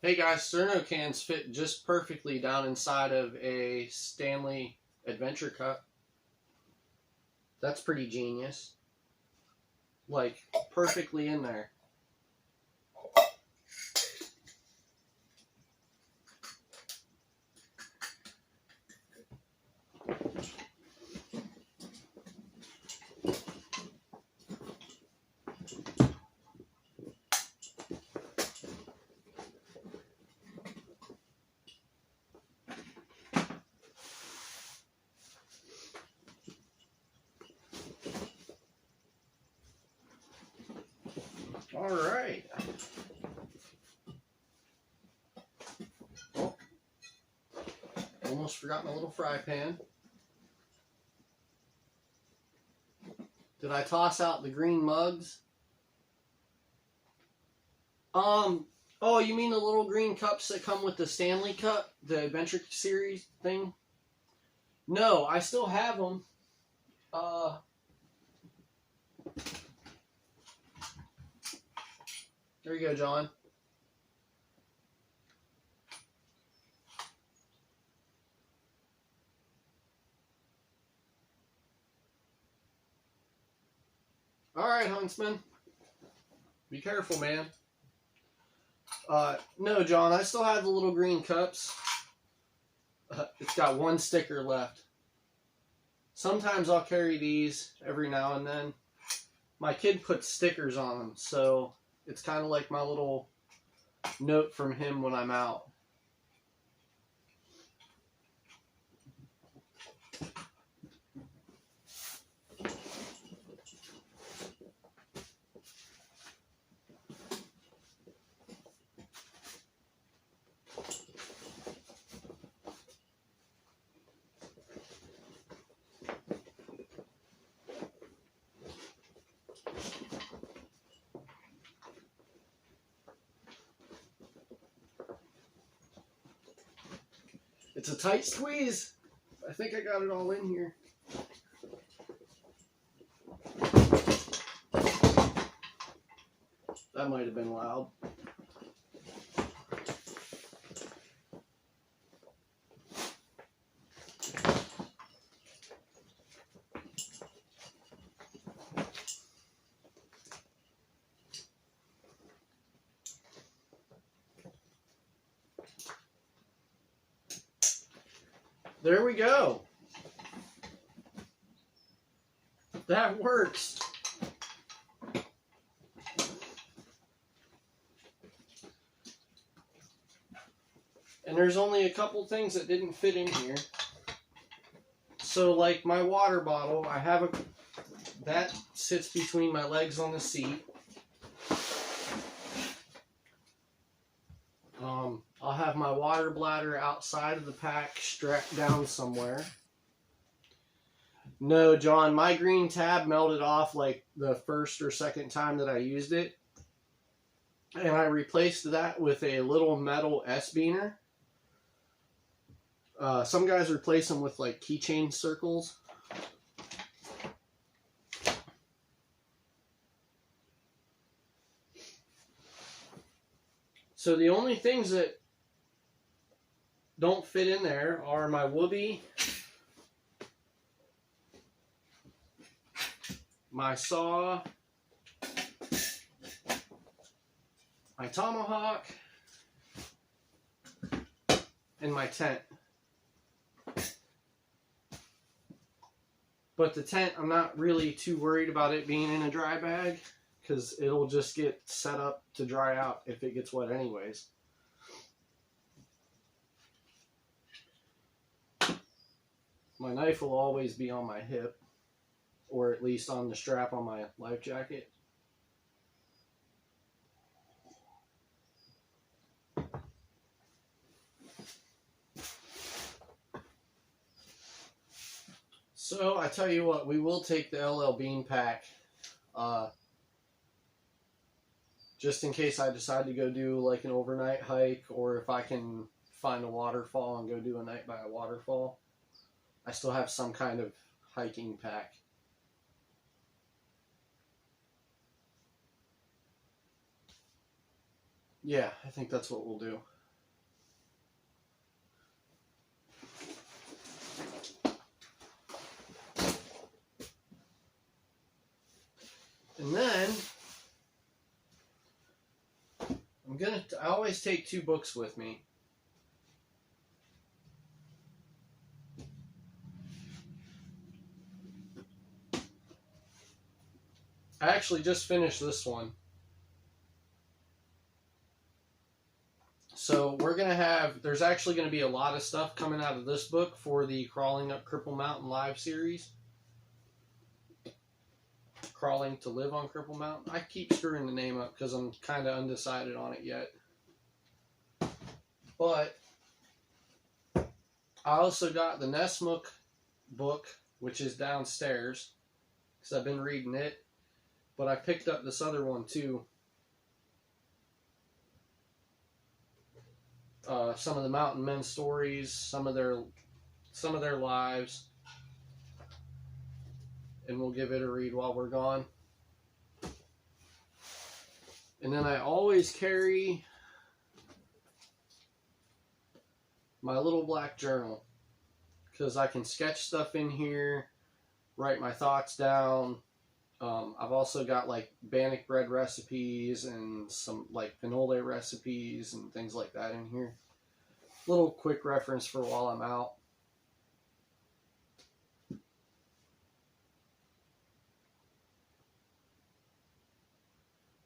Hey guys, Sterno cans fit just perfectly down inside of a Stanley Adventure Cup. That's pretty genius. Like, perfectly in there. All right. Oh, almost forgot my little fry pan. Did I toss out the green mugs? Oh, you mean the little green cups that come with the Stanley Cup, the Adventure Series thing? No, I still have them. There you go, John. All right, Huntsman. Be careful, man. No, John, I still have the little green cups. It's got one sticker left. Sometimes I'll carry these every now and then. My kid puts stickers on them, so it's kind of like my little note from him when I'm out. It's a tight squeeze. I think I got it all in here. That might have been loud. There we go. That works. And there's only a couple things that didn't fit in here. So like my water bottle, I have that sits between my legs on the seat. I'll have my water bladder outside of the pack strapped down somewhere. No, John, my green tab melted off like the first or second time that I used it. And I replaced that with a little metal S-beaner. Some guys replace them with like keychain circles. So the only things that don't fit in there are my Whoopee, my saw, my tomahawk, and my tent. But the tent, I'm not really too worried about it being in a dry bag, because it'll just get set up to dry out if it gets wet anyways. My knife will always be on my hip, or at least on the strap on my life jacket. So I tell you what, we will take the LL Bean pack, just in case I decide to go do like an overnight hike, or if I can find a waterfall and go do a night by a waterfall. I still have some kind of hiking pack. Yeah, I think that's what we'll do. And then I always take 2 books with me. I actually just finished this one. So there's actually going to be a lot of stuff coming out of this book for the Crawling Up Cripple Mountain live series. Crawling to Live on Cripple Mountain. I keep screwing the name up because I'm kind of undecided on it yet. But I also got the Nessmuk book, which is downstairs, because I've been reading it. But I picked up this other one too. Some of the mountain men stories, some of their lives, and we'll give it a read while we're gone. And then I always carry my little black journal, because I can sketch stuff in here, write my thoughts down. I've also got like bannock bread recipes and some like pinole recipes and things like that in here. Little quick reference for while I'm out.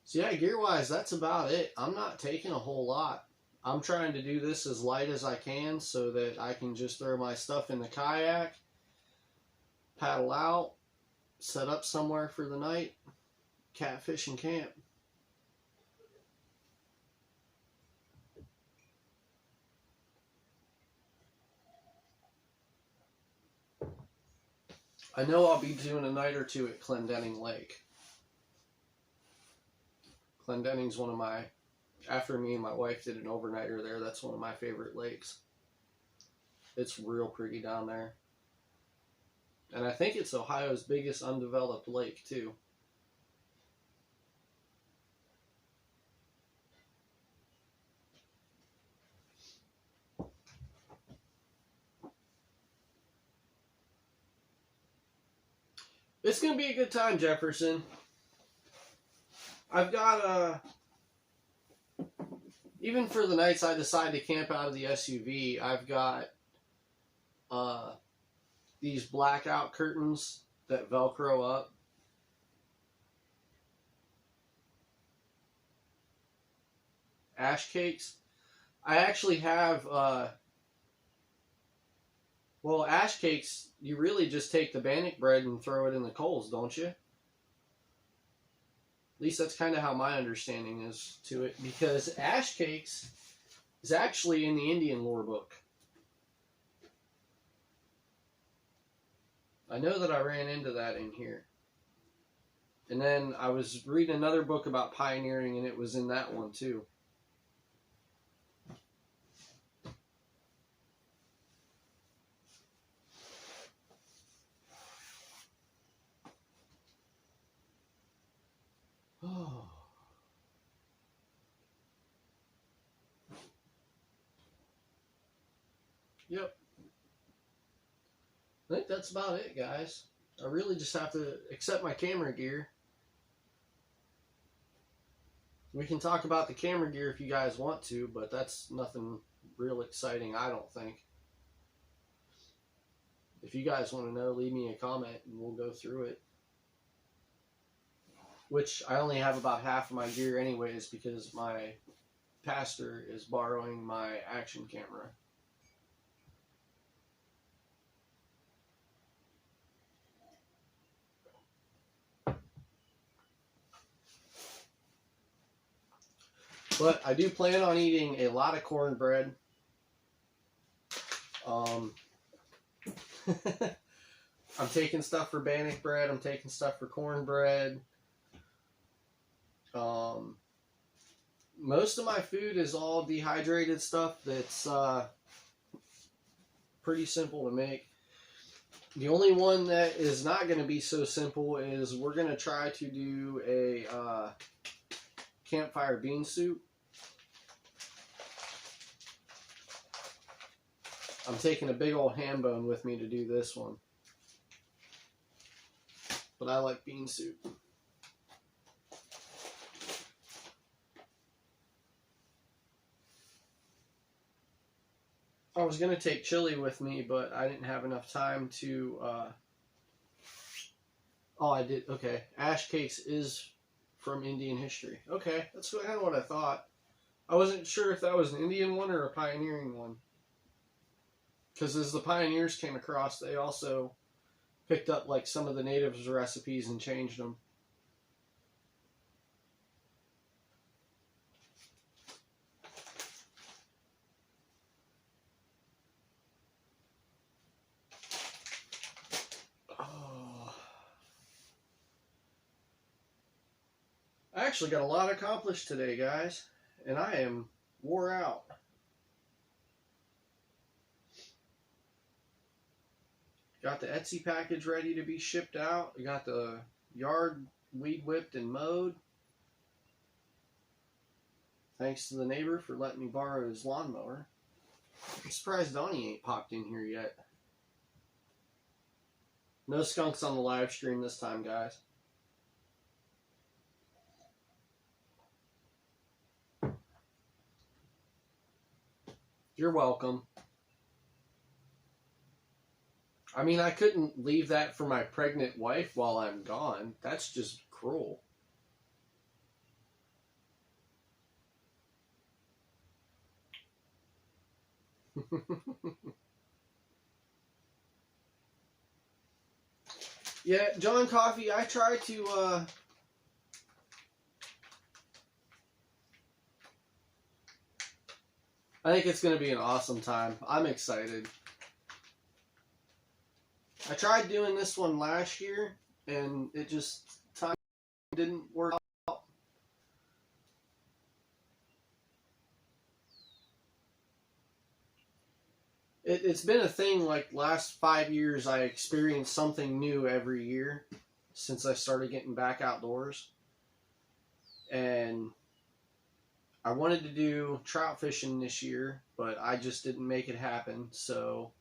So yeah, gear-wise, that's about it. I'm not taking a whole lot. I'm trying to do this as light as I can so that I can just throw my stuff in the kayak, paddle out, set up somewhere for the night, catfish and camp. I know I'll be doing a night or two at Clendenning Lake. Clendenning's one of my, after me and my wife did an overnighter there, that's one of my favorite lakes. It's real pretty down there. And I think it's Ohio's biggest undeveloped lake, too. It's going to be a good time, Jefferson. I've got, even for the nights I decide to camp out of the SUV, I've got these blackout curtains that Velcro up. Ash cakes. I actually have, well, ash cakes, you really just take the bannock bread and throw it in the coals, don't you? At least that's kind of how my understanding is to it, because ash cakes is actually in the Indian lore book. I know that I ran into that in here. And then I was reading another book about pioneering, and it was in that one too. Oh. Yep. I think that's about it, guys. I really just have to accept my camera gear. We can talk about the camera gear if you guys want to, but that's nothing real exciting, I don't think. If you guys want to know, leave me a comment and we'll go through it. Which I only have about half of my gear anyways, because my pastor is borrowing my action camera. But I do plan on eating a lot of cornbread. I'm taking stuff for bannock bread. I'm taking stuff for cornbread. Most of my food is all dehydrated stuff that's pretty simple to make. The only one that is not going to be so simple is we're going to try to do a campfire bean soup. I'm taking a big old ham bone with me to do this one. But I like bean soup. I was going to take chili with me, but I didn't have enough time to... Oh, I did. Okay. Ash cakes is from Indian history. Okay, that's kind of what I thought. I wasn't sure if that was an Indian one or a pioneering one. Because as the pioneers came across, they also picked up like some of the natives' recipes and changed them. Oh. I actually got a lot accomplished today, guys, and I am wore out. Got the Etsy package ready to be shipped out. I got the yard weed whipped and mowed. Thanks to the neighbor for letting me borrow his lawnmower. I'm surprised Donnie ain't popped in here yet. No skunks on the live stream this time, guys. You're welcome. I mean, I couldn't leave that for my pregnant wife while I'm gone. That's just cruel. Yeah, John Coffee, I try to, I think it's going to be an awesome time. I'm excited. I tried doing this one last year, and it just, time didn't work out. It's been a thing, like, last 5 years, I experienced something new every year since I started getting back outdoors. And I wanted to do trout fishing this year, but I just didn't make it happen, so...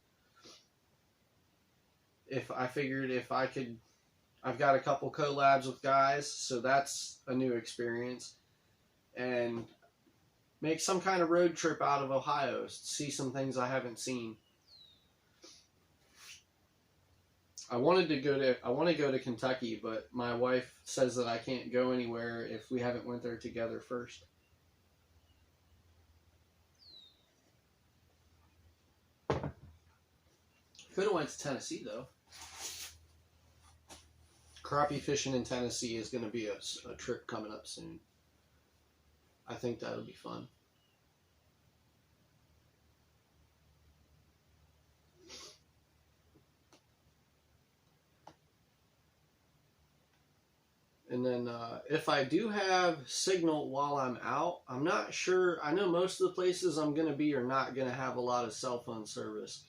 I figured if I could, I've got a couple collabs with guys, so that's a new experience. And make some kind of road trip out of Ohio, see some things I haven't seen. I want to go to Kentucky, but my wife says that I can't go anywhere if we haven't went there together first. Could have went to Tennessee though. Crappie fishing in Tennessee is going to be a trip coming up soon. I think that'll be fun. And then if I do have signal while I'm out, I'm not sure. I know most of the places I'm going to be are not going to have a lot of cell phone service.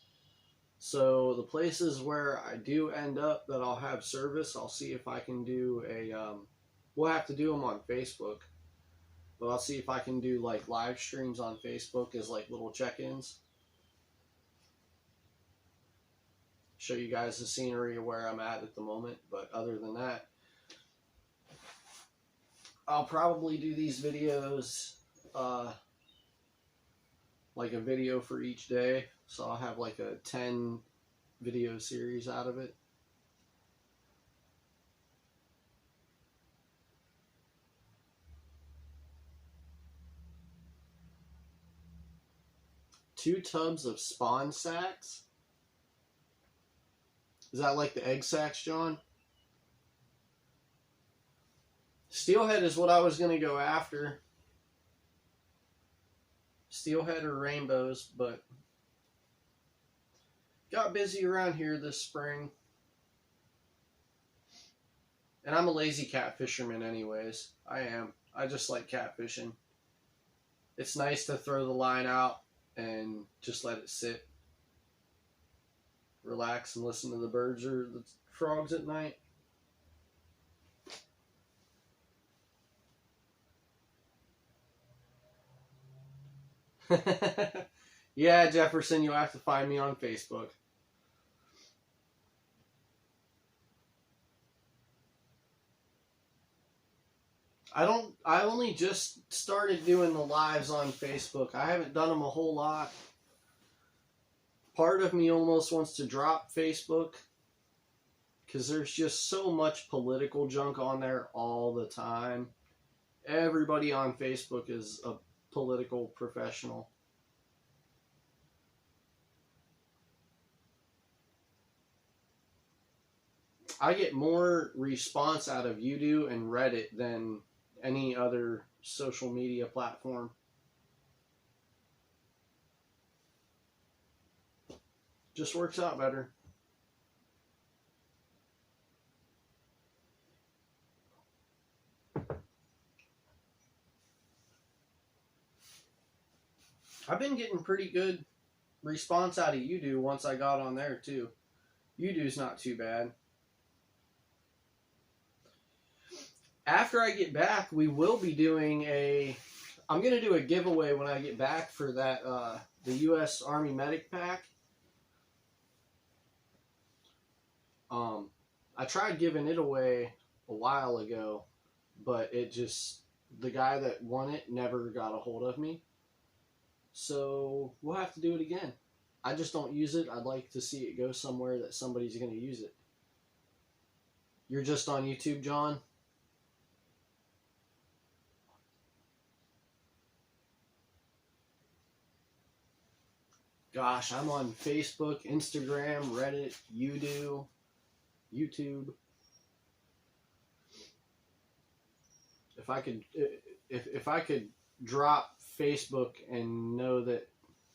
So the places where I do end up that I'll have service, I'll see if I can do a, we'll have to do them on Facebook. But I'll see if I can do like live streams on Facebook as like little check-ins. Show you guys the scenery of where I'm at the moment. But other than that, I'll probably do these videos like a video for each day. So I'll have like a 10 video series out of it. Two tubs of spawn sacks. Is that like the egg sacks, John? Steelhead is what I was going to go after. Steelhead or rainbows, but got busy around here this spring. And I'm a lazy cat fisherman anyways. I am. I just like catfishing. It's nice to throw the line out and just let it sit. Relax and listen to the birds or the frogs at night. Yeah, Jefferson, you'll have to find me on Facebook. I only just started doing the lives on Facebook. I haven't done them a whole lot. Part of me almost wants to drop Facebook because there's just so much political junk on there all the time. Everybody on Facebook is a political professional. I get more response out of YouTube and Reddit than any other social media platform. Just works out better. I've been getting pretty good response out of YouTube once I got on there too. YouTube's not too bad. After I get back, we will be doing I'm going to do a giveaway when I get back for that, the U.S. Army Medic Pack. I tried giving it away a while ago, but the guy that won it never got a hold of me. So we'll have to do it again. I just don't use it. I'd like to see it go somewhere that somebody's going to use it. You're just on YouTube, John? Gosh, I'm on Facebook, Instagram, Reddit, YouTube. If I could drop Facebook and know that,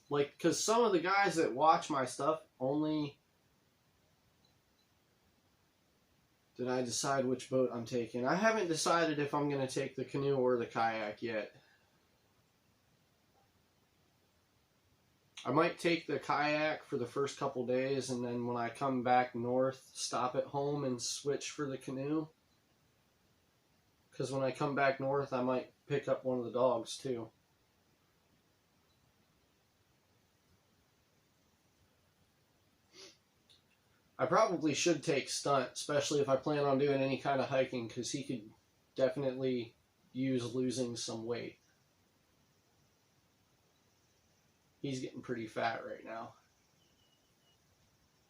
like, because some of the guys that watch my stuff only. Did I decide which boat I'm taking? I haven't decided if I'm going to take the canoe or the kayak yet. I might take the kayak for the first couple days, and then when I come back north, stop at home and switch for the canoe. Because when I come back north, I might pick up one of the dogs too. I probably should take Stunt, especially if I plan on doing any kind of hiking, because he could definitely use losing some weight. He's getting pretty fat right now.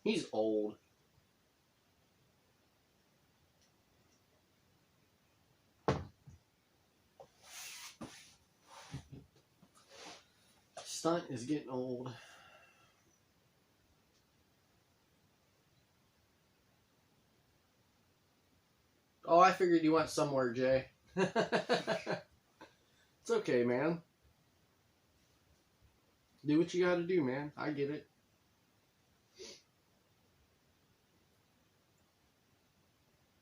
He's old. Stunt is getting old. figured you went somewhere, Jay. It's okay, man. Do what you gotta do, man. I get it.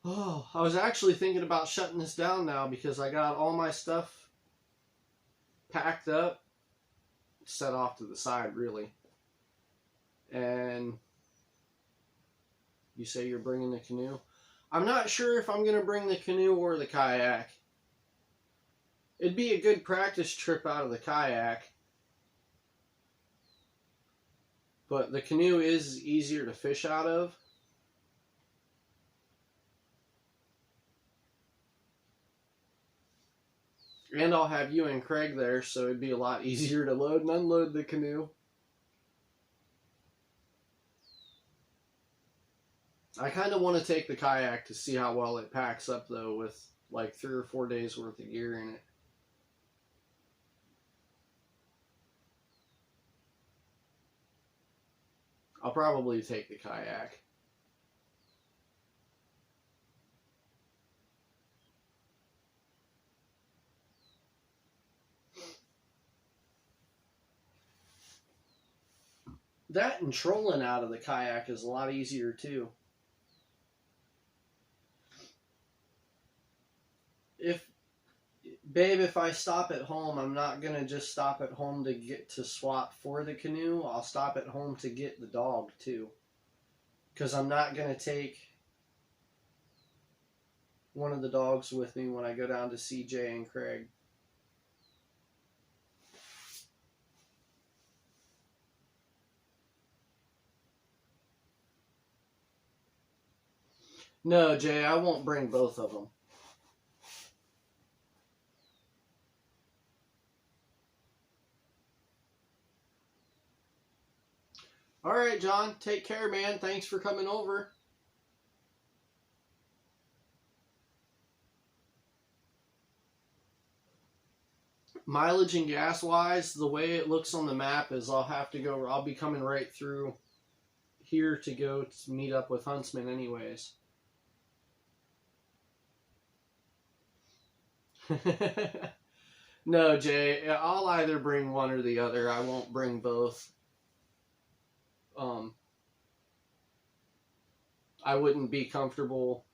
Oh, I was actually thinking about shutting this down now because I got all my stuff packed up, set off to the side, really. And you say you're bringing the canoe? I'm not sure if I'm going to bring the canoe or the kayak. It'd be a good practice trip out of the kayak. But the canoe is easier to fish out of. And I'll have you and Craig there, so it'd be a lot easier to load and unload the canoe. I kind of want to take the kayak to see how well it packs up, though, with like 3 or 4 days worth of gear in it. I'll probably take the kayak. That and trolling out of the kayak is a lot easier, too. If I stop at home, I'm not going to just stop at home to get to swap for the canoe. I'll stop at home to get the dog, too. Because I'm not going to take one of the dogs with me when I go down to see Jay and Craig. No, Jay, I won't bring both of them. All right, John. Take care, man. Thanks for coming over. Mileage and gas wise, the way it looks on the map is I'll be coming right through here to go to meet up with Huntsman anyways. No, Jay, I'll either bring one or the other. I won't bring both. I wouldn't be comfortable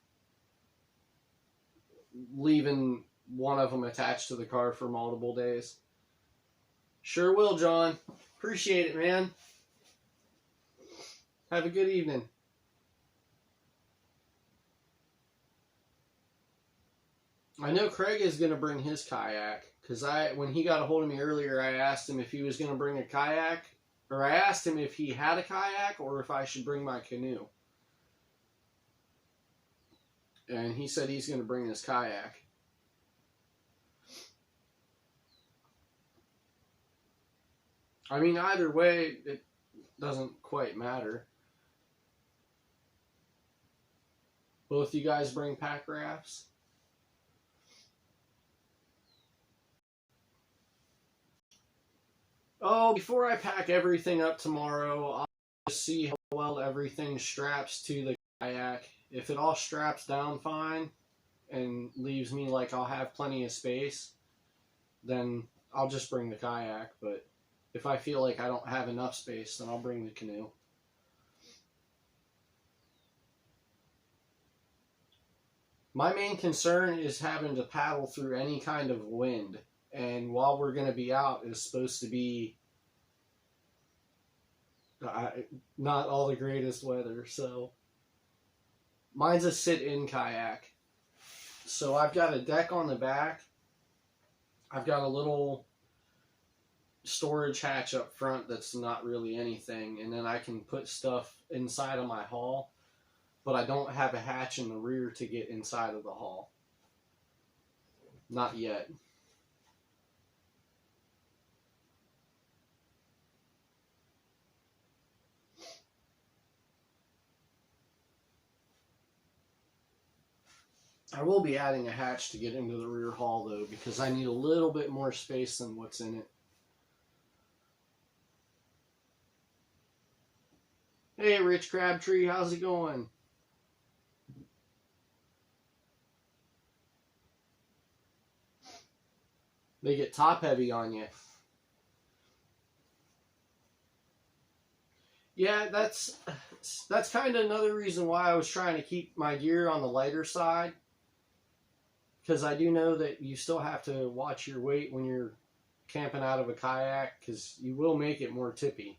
leaving one of them attached to the car for multiple days. Sure will, John. Appreciate it, man. Have a good evening. I know Craig is going to bring his kayak, because when he got a hold of me earlier, I asked him if he was going to bring a kayak, or I asked him if he had a kayak or if I should bring my canoe. And he said he's going to bring his kayak. I mean, either way, it doesn't quite matter. Both you guys bring pack rafts? Oh, before I pack everything up tomorrow, I'll just see how well everything straps to the kayak. If it all straps down fine and leaves me like I'll have plenty of space, then I'll just bring the kayak. But if I feel like I don't have enough space, then I'll bring the canoe. My main concern is having to paddle through any kind of wind. And while we're going to be out, it's supposed to be not all the greatest weather. So mine's a sit-in kayak. So I've got a deck on the back. I've got a little storage hatch up front that's not really anything. And then I can put stuff inside of my hull. But I don't have a hatch in the rear to get inside of the hull. Not yet. I will be adding a hatch to get into the rear hull, though, because I need a little bit more space than what's in it. Hey, Rich Crabtree, how's it going? They get top heavy on you. Yeah, that's kind of another reason why I was trying to keep my gear on the lighter side. Because I do know that you still have to watch your weight when you're camping out of a kayak, because you will make it more tippy.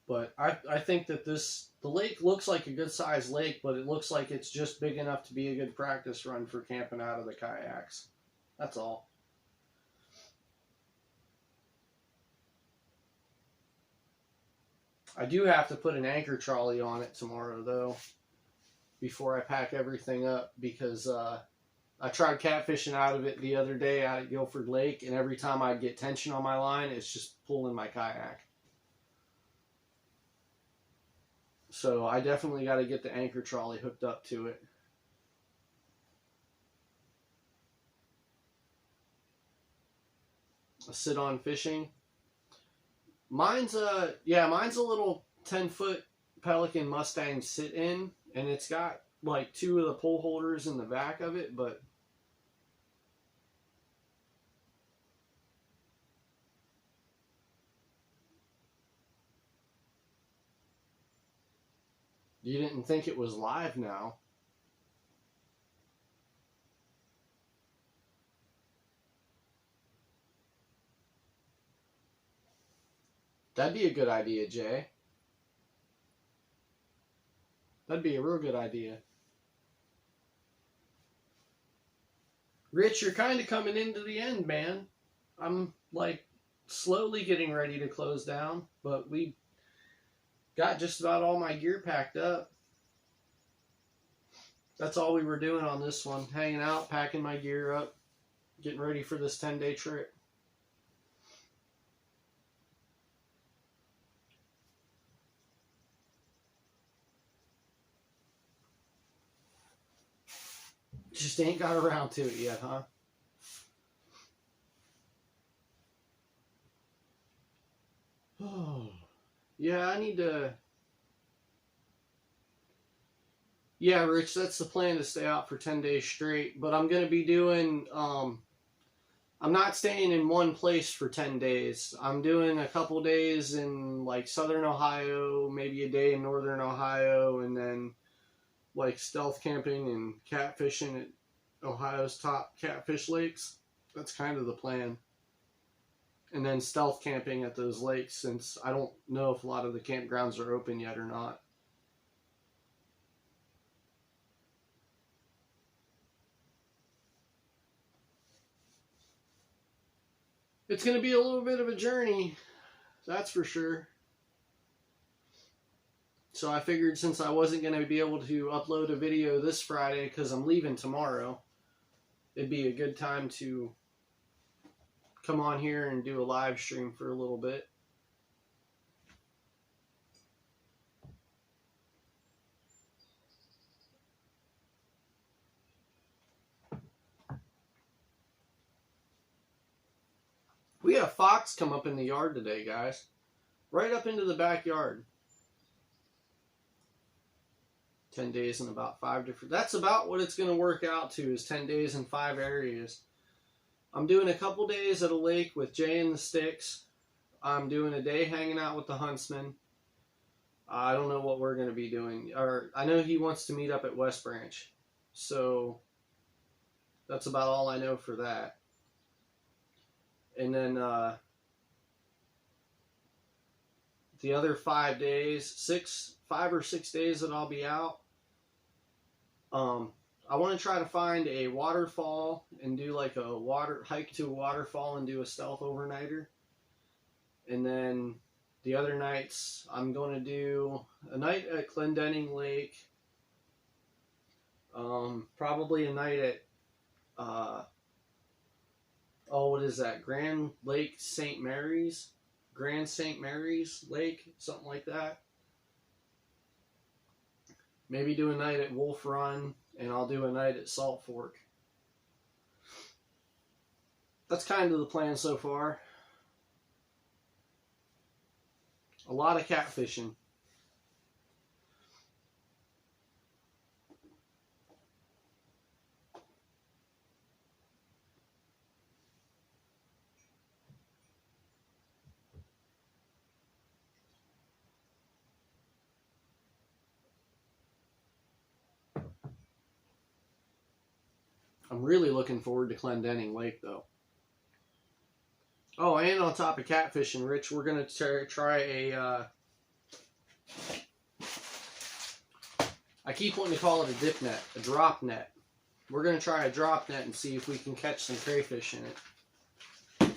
But I think that the lake looks like a good sized lake, but it looks like it's just big enough to be a good practice run for camping out of the kayaks. That's all. I do have to put an anchor trolley on it tomorrow, though, before I pack everything up, because I tried catfishing out of it the other day out at Guilford Lake, and every time I'd get tension on my line, it's just pulling my kayak. So I definitely got to get the anchor trolley hooked up to it. A sit-on fishing. Mine's a little 10-foot Pelican Mustang sit-in, and it's got like 2 of the pole holders in the back of it, but you didn't think it was live now. That'd be a good idea, Jay. That'd be a real good idea. Rich, you're kind of coming into the end, man. I'm like slowly getting ready to close down, but we got just about all my gear packed up. That's all we were doing on this one. Hanging out, packing my gear up, getting ready for this 10-day trip. Just ain't got around to it yet, huh? Oh, yeah, I need to... Yeah, Rich, that's the plan, to stay out for 10 days straight. But I'm going to be doing... I'm not staying in one place for 10 days. I'm doing a couple days in, like, southern Ohio, maybe a day in northern Ohio, and then, like, stealth camping and catfishing at Ohio's top catfish lakes. That's kind of the plan. And then stealth camping at those lakes, since I don't know if a lot of the campgrounds are open yet or not. It's going to be a little bit of a journey, that's for sure. So I figured, since I wasn't going to be able to upload a video this Friday because I'm leaving tomorrow, it'd be a good time to come on here and do a live stream for a little bit. We had a fox come up in the yard today, guys. Right up into the backyard. 10 days in about 5 different... That's about what it's going to work out to, is 10 days in 5 areas. I'm doing a couple days at a lake with Jay and the Sticks. I'm doing a day hanging out with the Huntsman. I don't know what we're going to be doing. Or I know he wants to meet up at West Branch. So that's about all I know for that. And then the other 5 days, 5 or 6 days that I'll be out, I want to try to find a waterfall and do like a hike to a waterfall and do a stealth overnighter. And then the other nights, I'm going to do a night at Clendenning Lake, probably a night at what is that? Grand St. Mary's Lake, something like that. Maybe do a night at Wolf Run, and I'll do a night at Salt Fork. That's kind of the plan so far. A lot of catfishing. I'm really looking forward to Clendenning Lake, though. Oh, and on top of catfishing, Rich, we're going to try a... I keep wanting to call it a dip net, a drop net. We're going to try a drop net and see if we can catch some crayfish in it.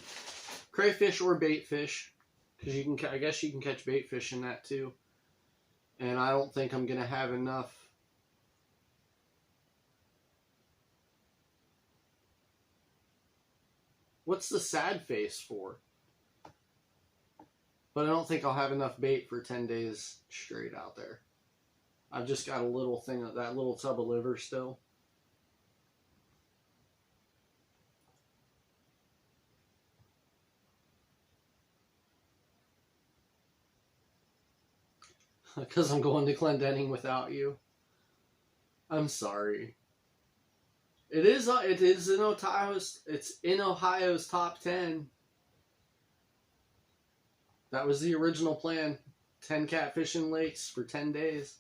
Crayfish or bait fish, because you can, I guess you can catch bait fish in that too. And I don't think I'm going to have enough. What's the sad face for? But I don't think I'll have enough bait for 10 days straight out there. I've just got a little thing, that little tub of liver still. Because I'm going to Clendenning without you. I'm sorry. It is in Ohio's top 10. That was the original plan. 10 catfishing lakes for 10 days.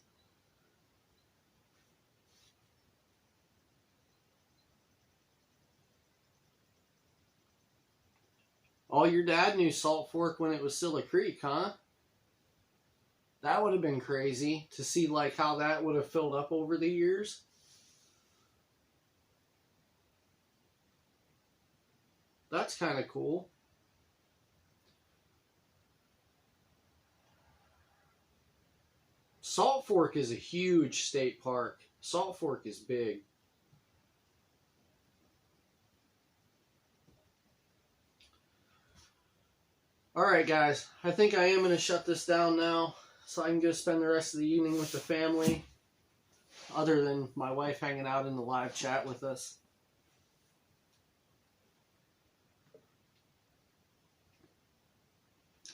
Oh, your dad knew Salt Fork when it was still a creek, huh? That would have been crazy to see like how that would have filled up over the years. That's kind of cool. Salt Fork is a huge state park. Salt Fork is big. Alright guys, I think I am going to shut this down now so I can go spend the rest of the evening with the family, other than my wife hanging out in the live chat with us.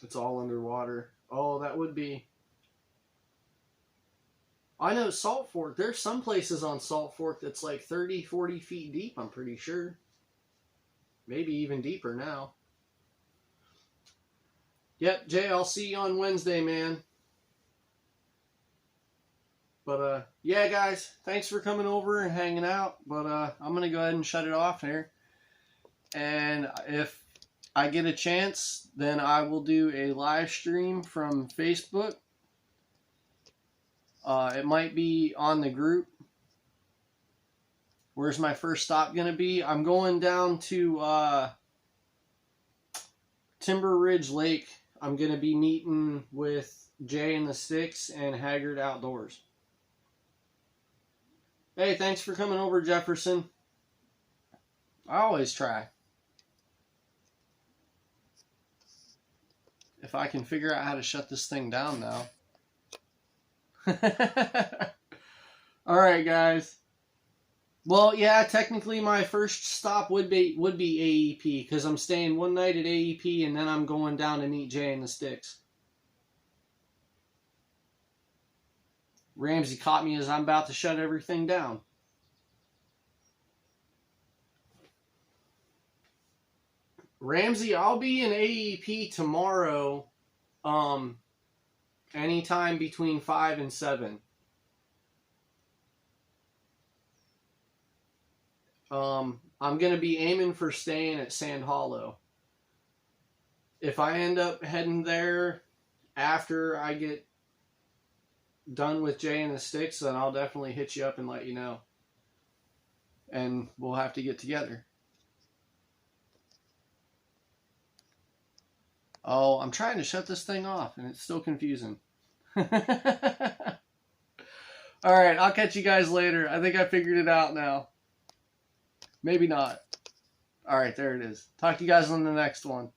It's all underwater. Oh, that would be... I know Salt Fork, there's some places on Salt Fork that's like 30, 40 feet deep, I'm pretty sure. Maybe even deeper now. Yep, Jay, I'll see you on Wednesday, man. But, yeah, guys, thanks for coming over and hanging out. But, I'm going to go ahead and shut it off here. And if I get a chance, then I will do a live stream from Facebook. It might be on the group. Where's my first stop going to be? I'm going down to Timber Ridge Lake. I'm going to be meeting with Jay and the Sticks and Haggard Outdoors. Hey, thanks for coming over, Jefferson. I always try. If I can figure out how to shut this thing down now. Alright, guys. Well, yeah, technically my first stop would be AEP, because I'm staying one night at AEP and then I'm going down to meet Jay and the Sticks. Ramsey caught me as I'm about to shut everything down. Ramsey, I'll be in AEP tomorrow, anytime between 5 and 7. I'm going to be aiming for staying at Sand Hollow. If I end up heading there after I get done with Jay and the Sticks, then I'll definitely hit you up and let you know. And we'll have to get together. Oh, I'm trying to shut this thing off and it's still confusing. Alright, I'll catch you guys later. I think I figured it out now. Maybe not. Alright, there it is. Talk to you guys on the next one.